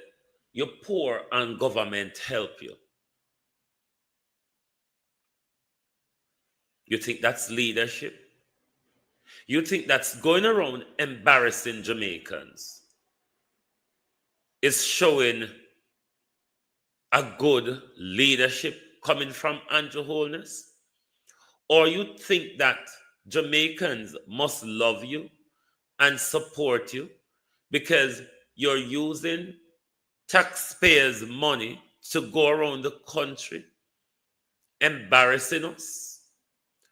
you're poor and government help you. You think that's leadership? You think that's going around embarrassing Jamaicans is showing a good leadership coming from Andrew Holness? Or you think that Jamaicans must love you and support you because you're using taxpayers' money to go around the country embarrassing us,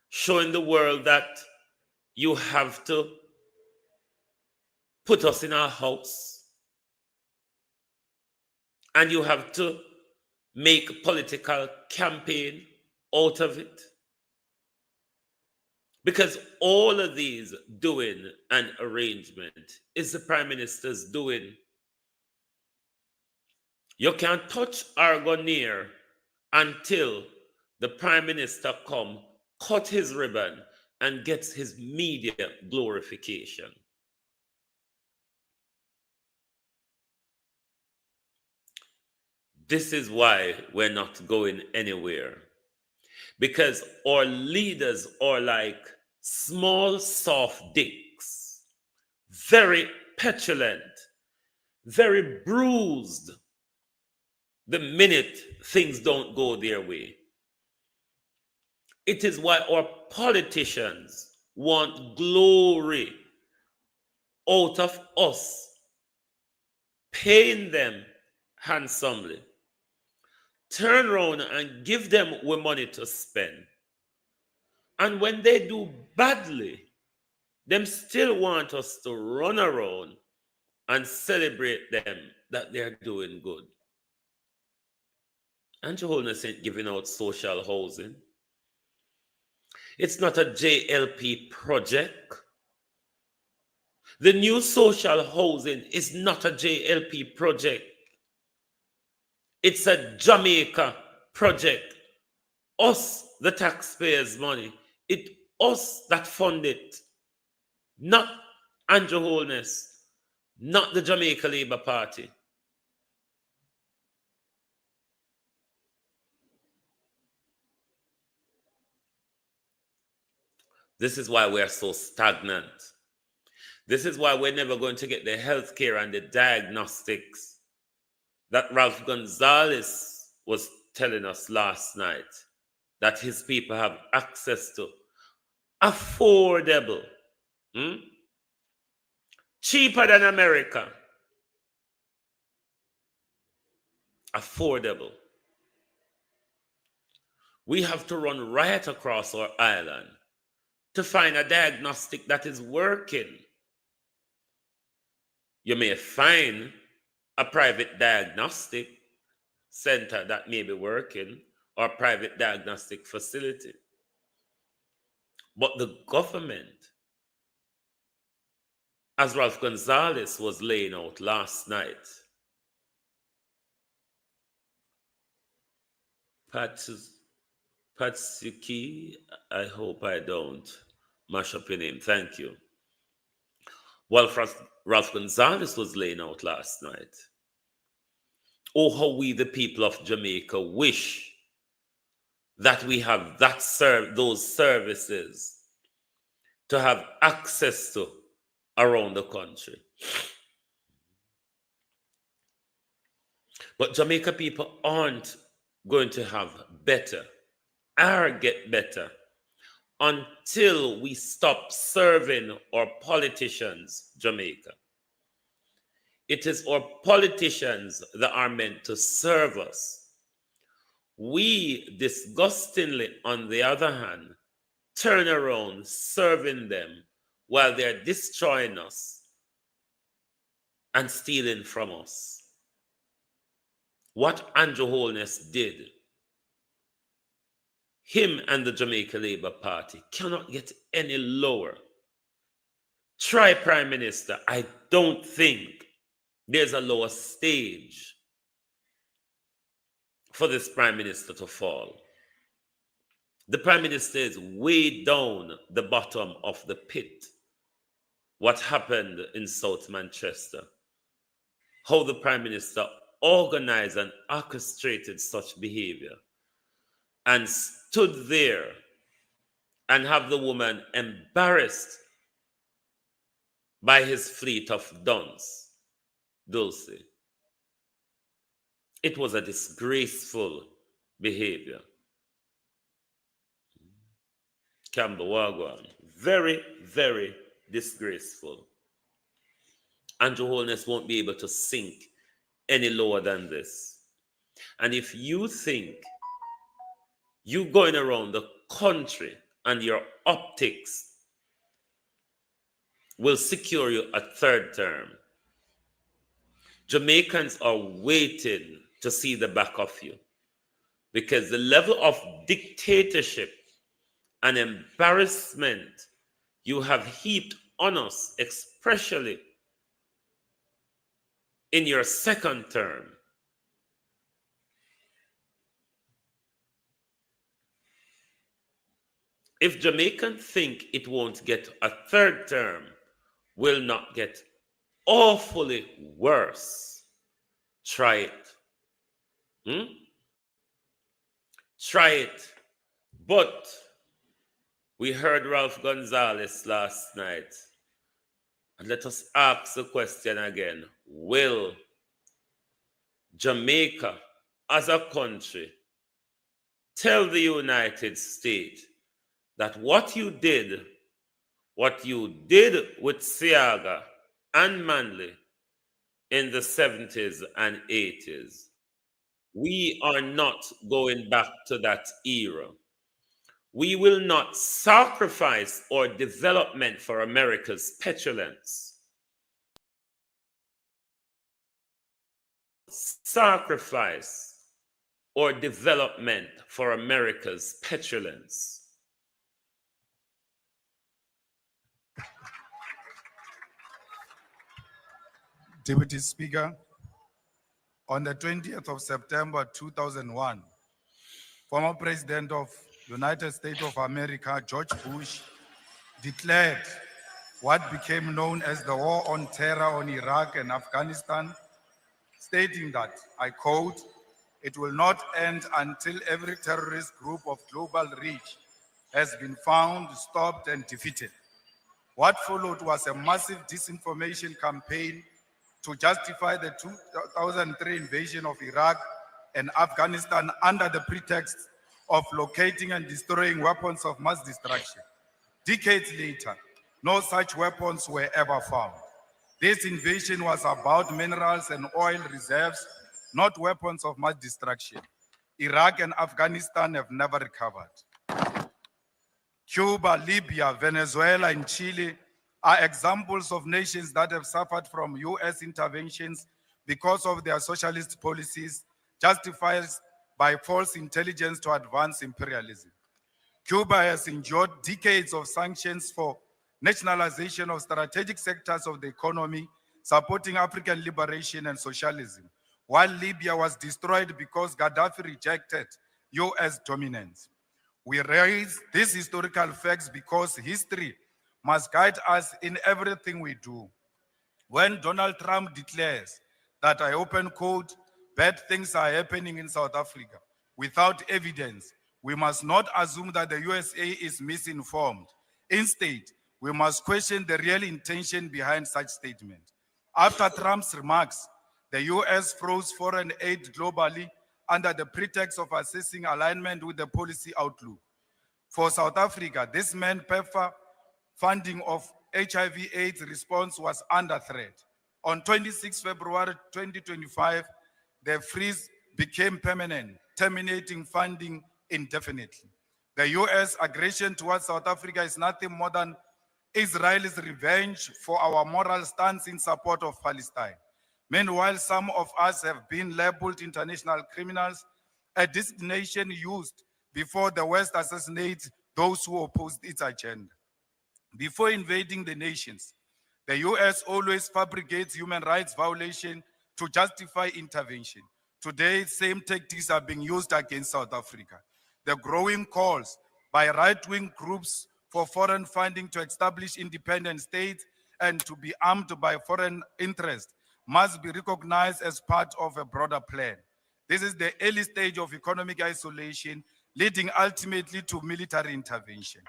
showing the world that you have to put us in our house and you have to make a political campaign out of it? Because all of these doing and arrangement is the Prime Minister's doing. You can't touch Argoneer until the Prime Minister come, cut his ribbon, and gets his media glorification. This is why we're not going anywhere. Because our leaders are like small, soft dicks, very petulant, very bruised the minute things don't go their way. It is why our politicians want glory out of us, paying them handsomely. Turn around and give them money to spend. And when they do badly, them still want us to run around and celebrate them that they're doing good. And your Holiness ain't giving out social housing. It's not a JLP project. The new social housing is not a JLP project. It's a Jamaica project. Us, the taxpayers' money. It's us that fund it. Not Andrew Holness. Not the Jamaica Labour Party. This is why we are so stagnant. This is why we're never going to get the health care and the diagnostics that Ralph Gonzalez was telling us last night that his people have access to. Affordable. Cheaper than America. Affordable. We have to run right across our island to find a diagnostic that is working. You may find a private diagnostic center that may be working or a private diagnostic facility. But the government, as Ralph Gonzalez was laying out last night, Patsuki, I hope I don't mash up your name. Thank you. Well, Ralph Gonzalez was laying out last night. Oh, how we, the people of Jamaica, wish that we have those services to have access to around the country. But Jamaica people aren't going to have better or get better until we stop serving our politicians, Jamaica. It is our politicians that are meant to serve us. We, disgustingly, on the other hand, turn around serving them while they're destroying us and stealing from us. What Andrew Holness did, him and the Jamaica Labour Party cannot get any lower. Try Prime Minister. I don't think there's a lower stage for this Prime Minister to fall. The Prime Minister is way down the bottom of the pit. What happened in South Manchester, how the Prime Minister organized and orchestrated such behavior and stood there and have the woman embarrassed by his fleet of duns, Dulce. It was a disgraceful behavior. Campbell Wagwan, very, very disgraceful. Andrew Holness won't be able to sink any lower than this. And if you think you going around the country and your optics will secure you a third term, Jamaicans are waiting to see the back of you, because the level of dictatorship and embarrassment you have heaped on us, especially in your second term, if Jamaicans think it won't get a third term, will not get awfully worse, try it. Try it. But we heard Ralph Gonzalez last night. And let us ask the question again. Will Jamaica as a country tell the United States that what you did with Siaga and Manley in the 70s and 80s, we are not going back to that era. We will not sacrifice our development for America's petulance. Sacrifice our development for America's petulance. Deputy Speaker, on the 20th of September 2001, former President of United States of America, George Bush, declared what became known as the War on Terror on Iraq and Afghanistan, stating that, I quote, "It will not end until every terrorist group of global reach has been found, stopped, and defeated." What followed was a massive disinformation campaign to justify the 2003 invasion of Iraq and Afghanistan under the pretext of locating and destroying weapons of mass destruction. Decades later, no such weapons were ever found. This invasion was about minerals and oil reserves, not weapons of mass destruction. Iraq and Afghanistan have never recovered. Cuba, Libya, Venezuela, and Chile are examples of nations that have suffered from US interventions because of their socialist policies, justified by false intelligence to advance imperialism. Cuba has endured decades of sanctions for nationalization of strategic sectors of the economy, supporting African liberation and socialism, while Libya was destroyed because Gaddafi rejected US dominance. We raise these historical facts because history must guide us in everything we do. When Donald Trump declares that, I open quote, bad things are happening in South Africa without evidence, we must not assume that the USA is misinformed. Instead, we must question the real intention behind such statements. After Trump's remarks, the US froze foreign aid globally under the pretext of assessing alignment with the policy outlook. For South Africa, this meant PEPFAR funding of HIV/AIDS response was under threat. On 26 February 2025, the freeze became permanent, terminating funding indefinitely. The US aggression towards South Africa is nothing more than Israel's revenge for our moral stance in support of Palestine. Meanwhile, some of us have been labeled international criminals, a designation used before the West assassinates those who opposed its agenda. Before invading the nations, the US always fabricates human rights violation to justify intervention. Today, same tactics are being used against South Africa. The growing calls by right-wing groups for foreign funding to establish independent states and to be armed by foreign interests must be recognized as part of a broader plan. This is the early stage of economic isolation, leading ultimately to military intervention.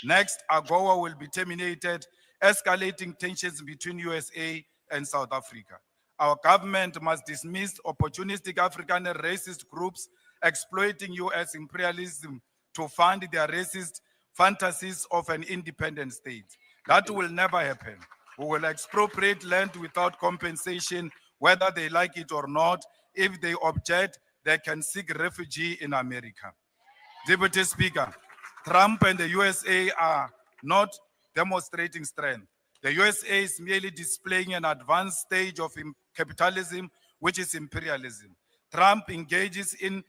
Next, AGOA will be terminated, escalating tensions between USA and South Africa. Our government must dismiss opportunistic African and racist groups exploiting US imperialism to fund their racist fantasies of an independent state. That will never happen. We will expropriate land without compensation, whether they like it or not. If they object, they can seek refuge in America. Deputy Speaker, Trump and the USA are not demonstrating strength. The USA is merely displaying an advanced stage of capitalism, which is imperialism. Trump engages in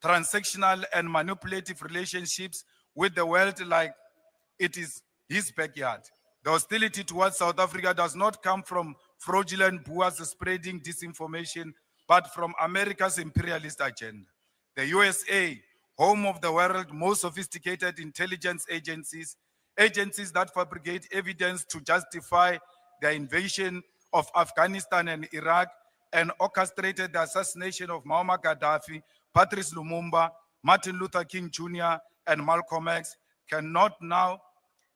transactional and manipulative relationships with the world like it is his backyard. The hostility towards South Africa does not come from fraudulent boers spreading disinformation, but from America's imperialist agenda. The USA, home of the world's most sophisticated intelligence agencies, agencies that fabricate evidence to justify the invasion of Afghanistan and Iraq, and orchestrated the assassination of Muammar Gaddafi, Patrice Lumumba, Martin Luther King Jr., and Malcolm X, cannot now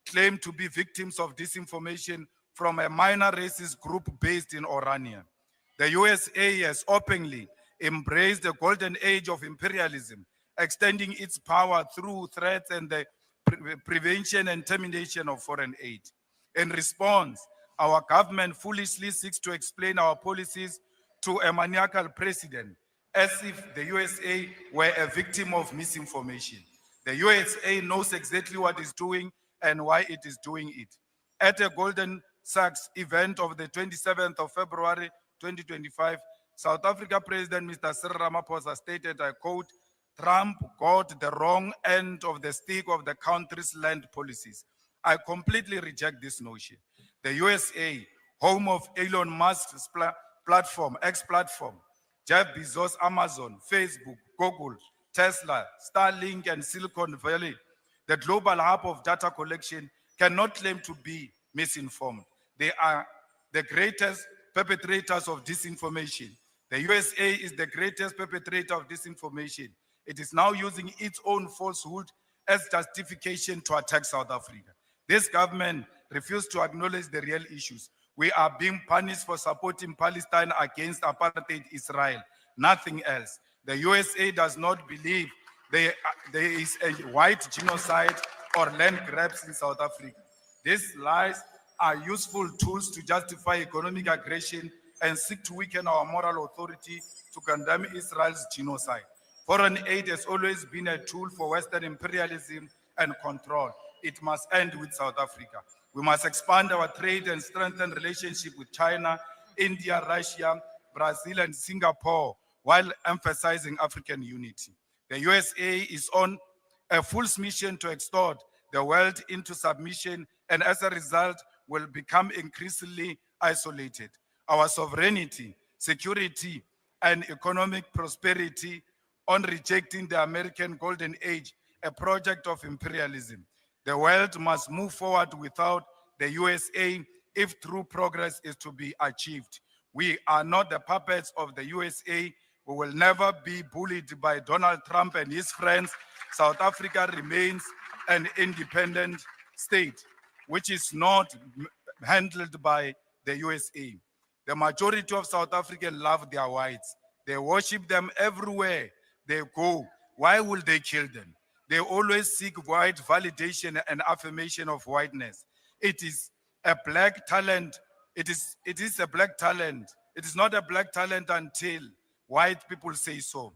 claim to be victims of disinformation from a minor racist group based in Orania. The USA has openly embraced the golden age of imperialism, extending its power through threats and the prevention and termination of foreign aid. In response, our government foolishly seeks to explain our policies to a maniacal president, as if the USA were a victim of misinformation. The USA knows exactly what it's doing and why it is doing it. At a Golden Sachs event of the 27th of February 2025, South Africa President Mr. Cyril Ramaphosa stated, I quote, Trump got the wrong end of the stick of the country's land policies. I completely reject this notion. The USA, home of Elon Musk's platform, X platform, Jeff Bezos, Amazon, Facebook, Google, Tesla, Starlink, and Silicon Valley, the global hub of data collection, cannot claim to be misinformed. They are the greatest perpetrators of disinformation. The USA is the greatest perpetrator of disinformation. It is now using its own falsehood as justification to attack South Africa. This government refused to acknowledge the real issues. We are being punished for supporting Palestine against apartheid Israel, nothing else. The USA does not believe there is a white genocide or land grabs in South Africa. These lies are useful tools to justify economic aggression and seek to weaken our moral authority to condemn Israel's genocide. Foreign aid has always been a tool for Western imperialism and control. It must end with South Africa. We must expand our trade and strengthen relationship with China, India, Russia, Brazil, and Singapore, while emphasizing African unity. The USA is on a full mission to extort the world into submission, and as a result, will become increasingly isolated. Our sovereignty, security, and economic prosperity on rejecting the American Golden Age, a project of imperialism. The world must move forward without the USA if true progress is to be achieved. We are not the puppets of the USA. We will never be bullied by Donald Trump and his friends. South Africa remains an independent state, which is not handled by the USA. The majority of South Africans love their whites. They worship them everywhere they go. Why will they kill them? They always seek white validation and affirmation of whiteness. It is a black talent. It is a black talent. It is not a black talent until white people say so.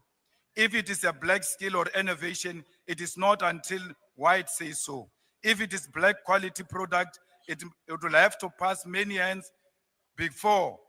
If it is a black skill or innovation, it is not until white say so. If it is black quality product, it will have to pass many hands before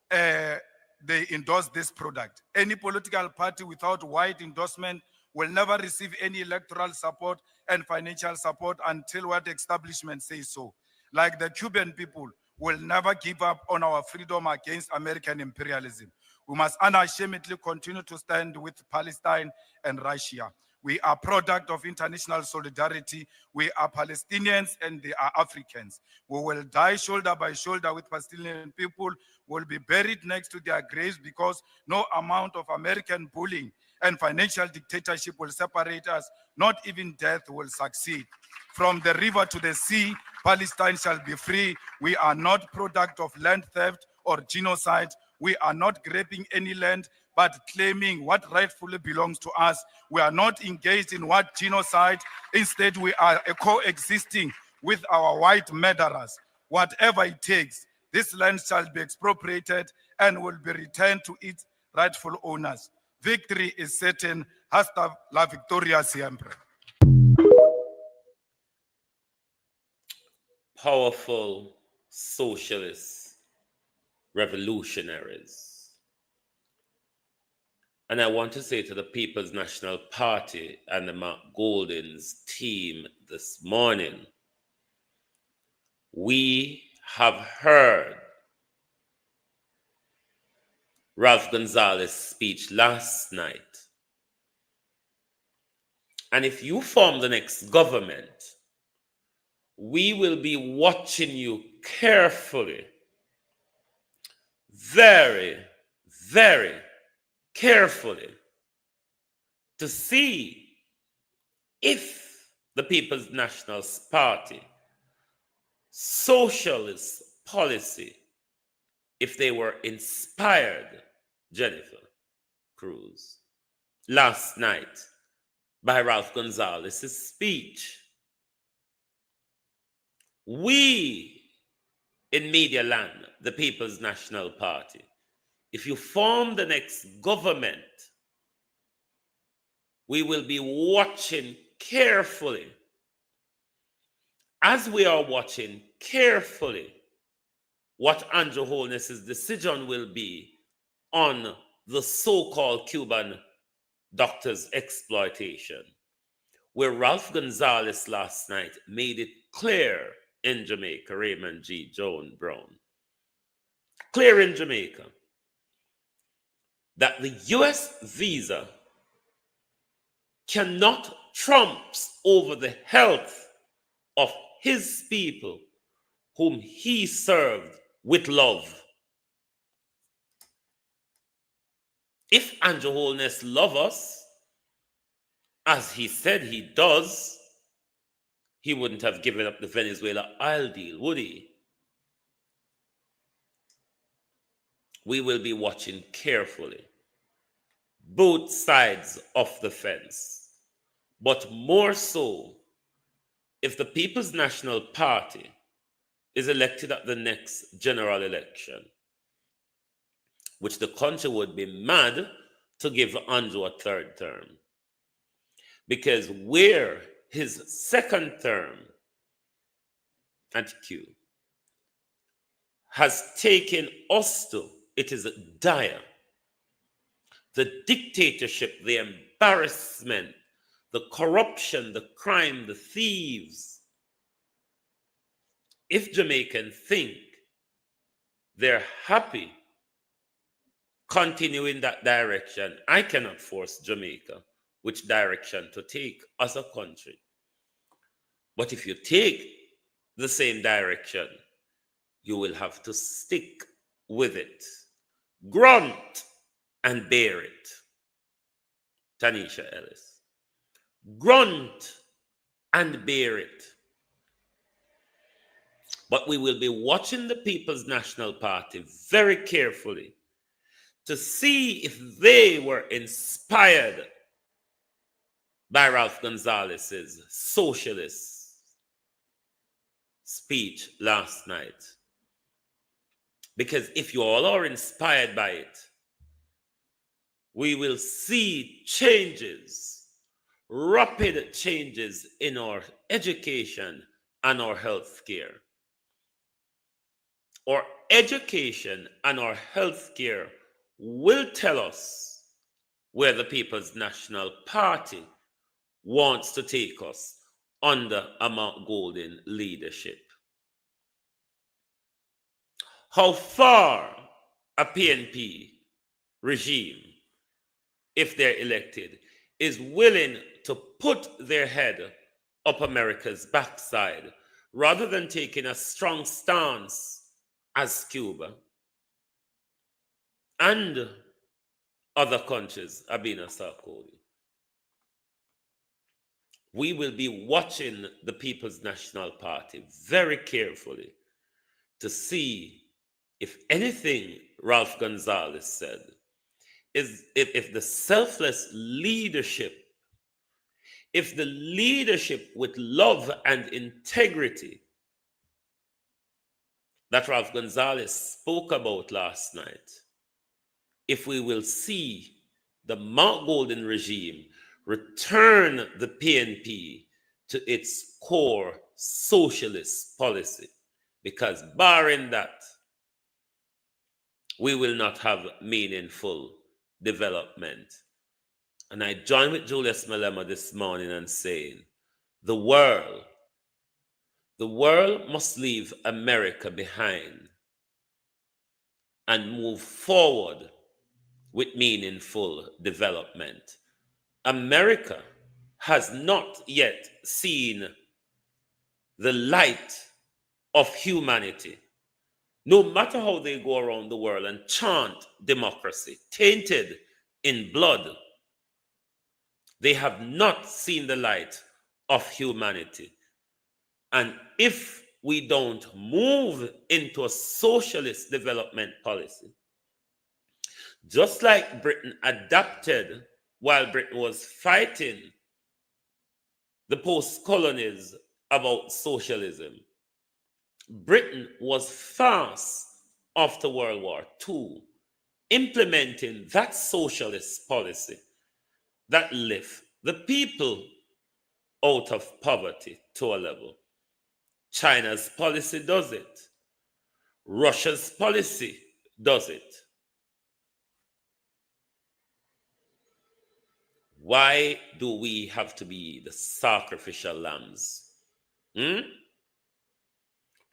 they endorse this product. Any political party without white endorsement will never receive any electoral support and financial support until what establishment says so. Like the Cuban people will never give up on our freedom against American imperialism. We must unashamedly continue to stand with Palestine and Russia. We are product of international solidarity. We are Palestinians and they are Africans. We will die shoulder by shoulder with Palestinian people. Will be buried next to their graves because no amount of American bullying and financial dictatorship will separate us. Not even death will succeed. From the river to the sea, Palestine shall be free. We are not product of land theft or genocide. We are not grabbing any land, but claiming what rightfully belongs to us. We are not engaged in what genocide. Instead, we are coexisting with our white murderers. Whatever it takes, this land shall be expropriated and will be returned to its rightful owners. Victory is certain. Hasta la victoria siempre. Powerful socialist revolutionaries. And I want to say to the People's National Party and the Mark Goldin's team this morning, we have heard Ralph Gonzalez's speech last night. And if you form the next government, we will be watching you carefully, very, very carefully, to see if the People's National Party socialist policy, if they were inspired, Jennifer Cruz, last night by Ralph Gonzalez's speech. We in Media Land, the People's National Party, if you form the next government, we will be watching carefully, as we are watching carefully what Andrew Holness's decision will be on the so-called Cuban doctors' exploitation, where Ralph Gonzalez last night made it clear in Jamaica, Raymond G. Jones Brown, clear in Jamaica, that the US visa cannot trump over the health of his people whom he served with love. If Andrew Holness loves us, as he said he does, he wouldn't have given up the Venezuela oil deal, would he? We will be watching carefully both sides of the fence, but more so if the People's National Party is elected at the next general election, which the country would be mad to give Andrew a third term. Because where his second term at Q has taken us to, it is dire. The dictatorship, the embarrassment, the corruption, the crime, the thieves. If Jamaicans think they're happy continuing that direction, I cannot force Jamaica which direction to take as a country. But if you take the same direction, you will have to stick with it. Grunt and bear it. Tanisha Ellis. Grunt and bear it. But we will be watching the People's National Party very carefully to see if they were inspired by Ralph Gonzalez's socialist speech last night. Because if you all are inspired by it, we will see changes, rapid changes in our education and our health care. Our education and our health care will tell us where the People's National Party wants to take us under a Mount Golden leadership. How far a PNP regime, if they're elected, is willing to put their head up America's backside rather than taking a strong stance as Cuba and other countries have been a Sarkozy. We will be watching the People's National Party very carefully to see if anything Ralph Gonzalez said is if the selfless leadership, if the leadership with love and integrity that Ralph Gonzalez spoke about last night, if we will see the Mount Golden regime return the PNP to its core socialist policy, because barring that, we will not have meaningful development. And I join with Julius Malema this morning and saying, the world must leave America behind and move forward with meaningful development. America has not yet seen the light of humanity. No matter how they go around the world and chant democracy, tainted in blood, they have not seen the light of humanity. And if we don't move into a socialist development policy, just like Britain adapted while Britain was fighting the post-colonies about socialism, Britain was fast after World War II implementing that socialist policy that left the people out of poverty to a level. China's policy does it. Russia's policy does it. Why do we have to be the sacrificial lambs?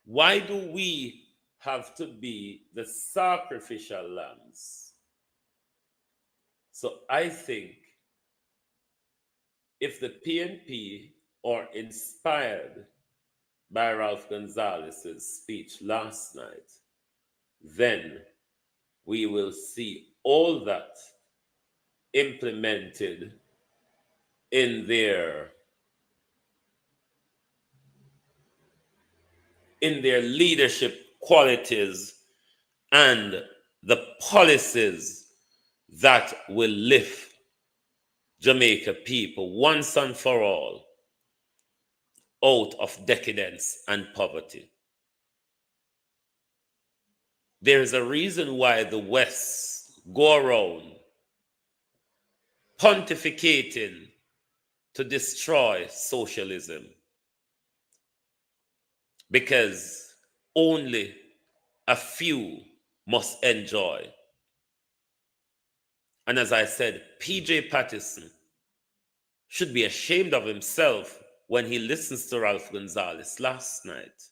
Why do we have to be the sacrificial lambs? So I think if the PNP are inspired by Ralph Gonzalez's speech last night, then we will see all that implemented in their leadership qualities and the policies that will lift Jamaica people once and for all out of decadence and poverty. There is a reason why the West go around pontificating to destroy socialism, because only a few must enjoy. And as I said, PJ Patterson should be ashamed of himself when he listens to Ralph Gonzalez last night.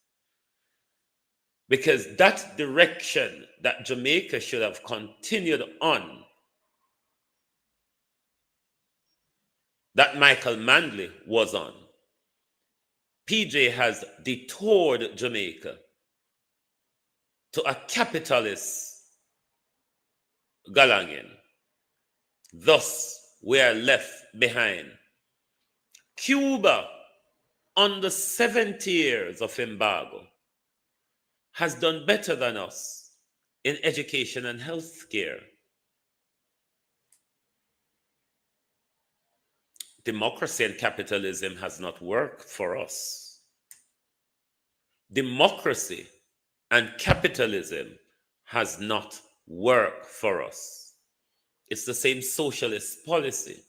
Because that direction that Jamaica should have continued on, that Michael Manley was on, PJ has detoured Jamaica to a capitalist galangin. Thus, we are left behind. Cuba, under 70 years of embargo, has done better than us in education and health care. Democracy and capitalism has not worked for us. Democracy and capitalism has not worked for us. It's the same socialist policy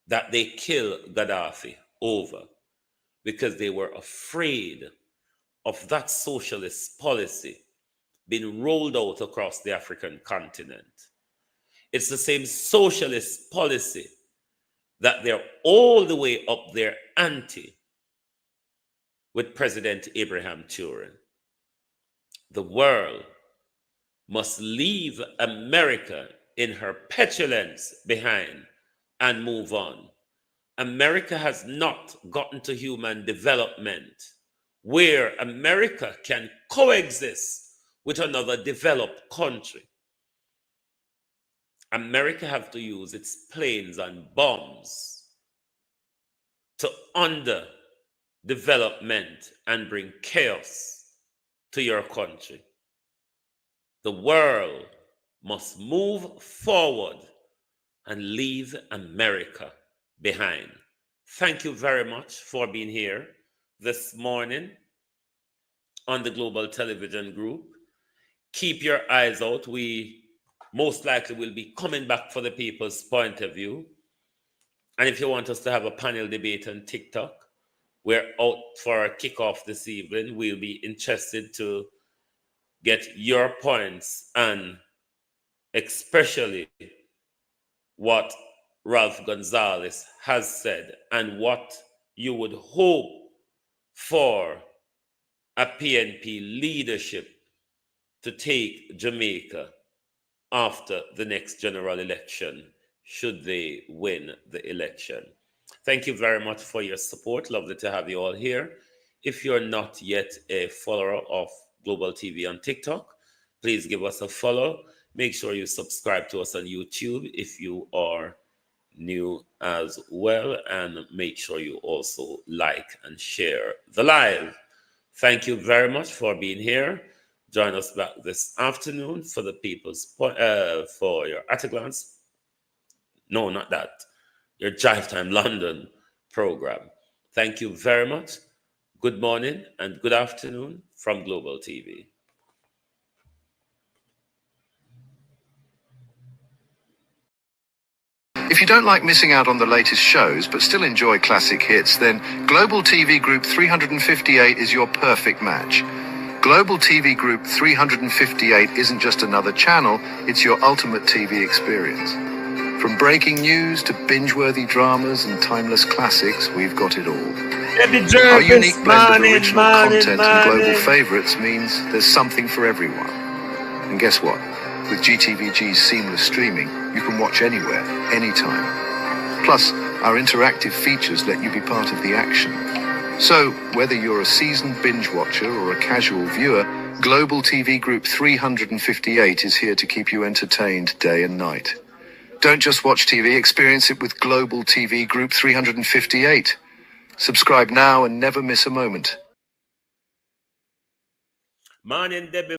that they killed Gaddafi over, because they were afraid of that socialist policy being rolled out across the African continent. It's the same socialist policy that they're all the way up their ante with President Abraham Turin. The world must leave America in her petulance behind and move on. America has not gotten to human development where America can coexist with another developed country. America have to use its planes and bombs to under development and bring chaos to your country. The world must move forward and leave America behind. Thank you very much for being here this morning on the Global Television Group. Keep your eyes out. We most likely will be coming back for the people's point of view. And if you want us to have a panel debate on TikTok, we're out for a kickoff this evening. We'll be interested to get your points, and especially what Ralph Gonzalez has said and what you would hope for a PNP leadership to take Jamaica after the next general election, should they win the election. Thank you very much for your support. Lovely to have you all here. If you're not yet a follower of Global TV on TikTok, please give us a follow. Make sure you subscribe to us on YouTube if you are new as well, and make sure you also like and share the live. Thank you very much for being here. Join us back this afternoon for the people's for your at a glance. No, not that. Your Jive Time London program. Thank you very much. Good morning and good afternoon from Global TV. If you don't like missing out on the latest shows but still enjoy classic hits, then Global TV Group 358 is your perfect match. Global TV Group 358 isn't just another channel, it's your ultimate TV experience. From breaking news to binge-worthy dramas and timeless classics, we've got it all. Our unique blend of original content and global favourites means there's something for everyone. And guess what? With GTVG's seamless streaming, you can watch anywhere, anytime. Plus, our interactive features let you be part of the action. So, whether you're a seasoned binge watcher or a casual viewer, Global TV Group 358 is here to keep you entertained day and night. Don't just watch TV, experience it with Global TV Group 358. Subscribe now and never miss a moment. Morning, Debbie.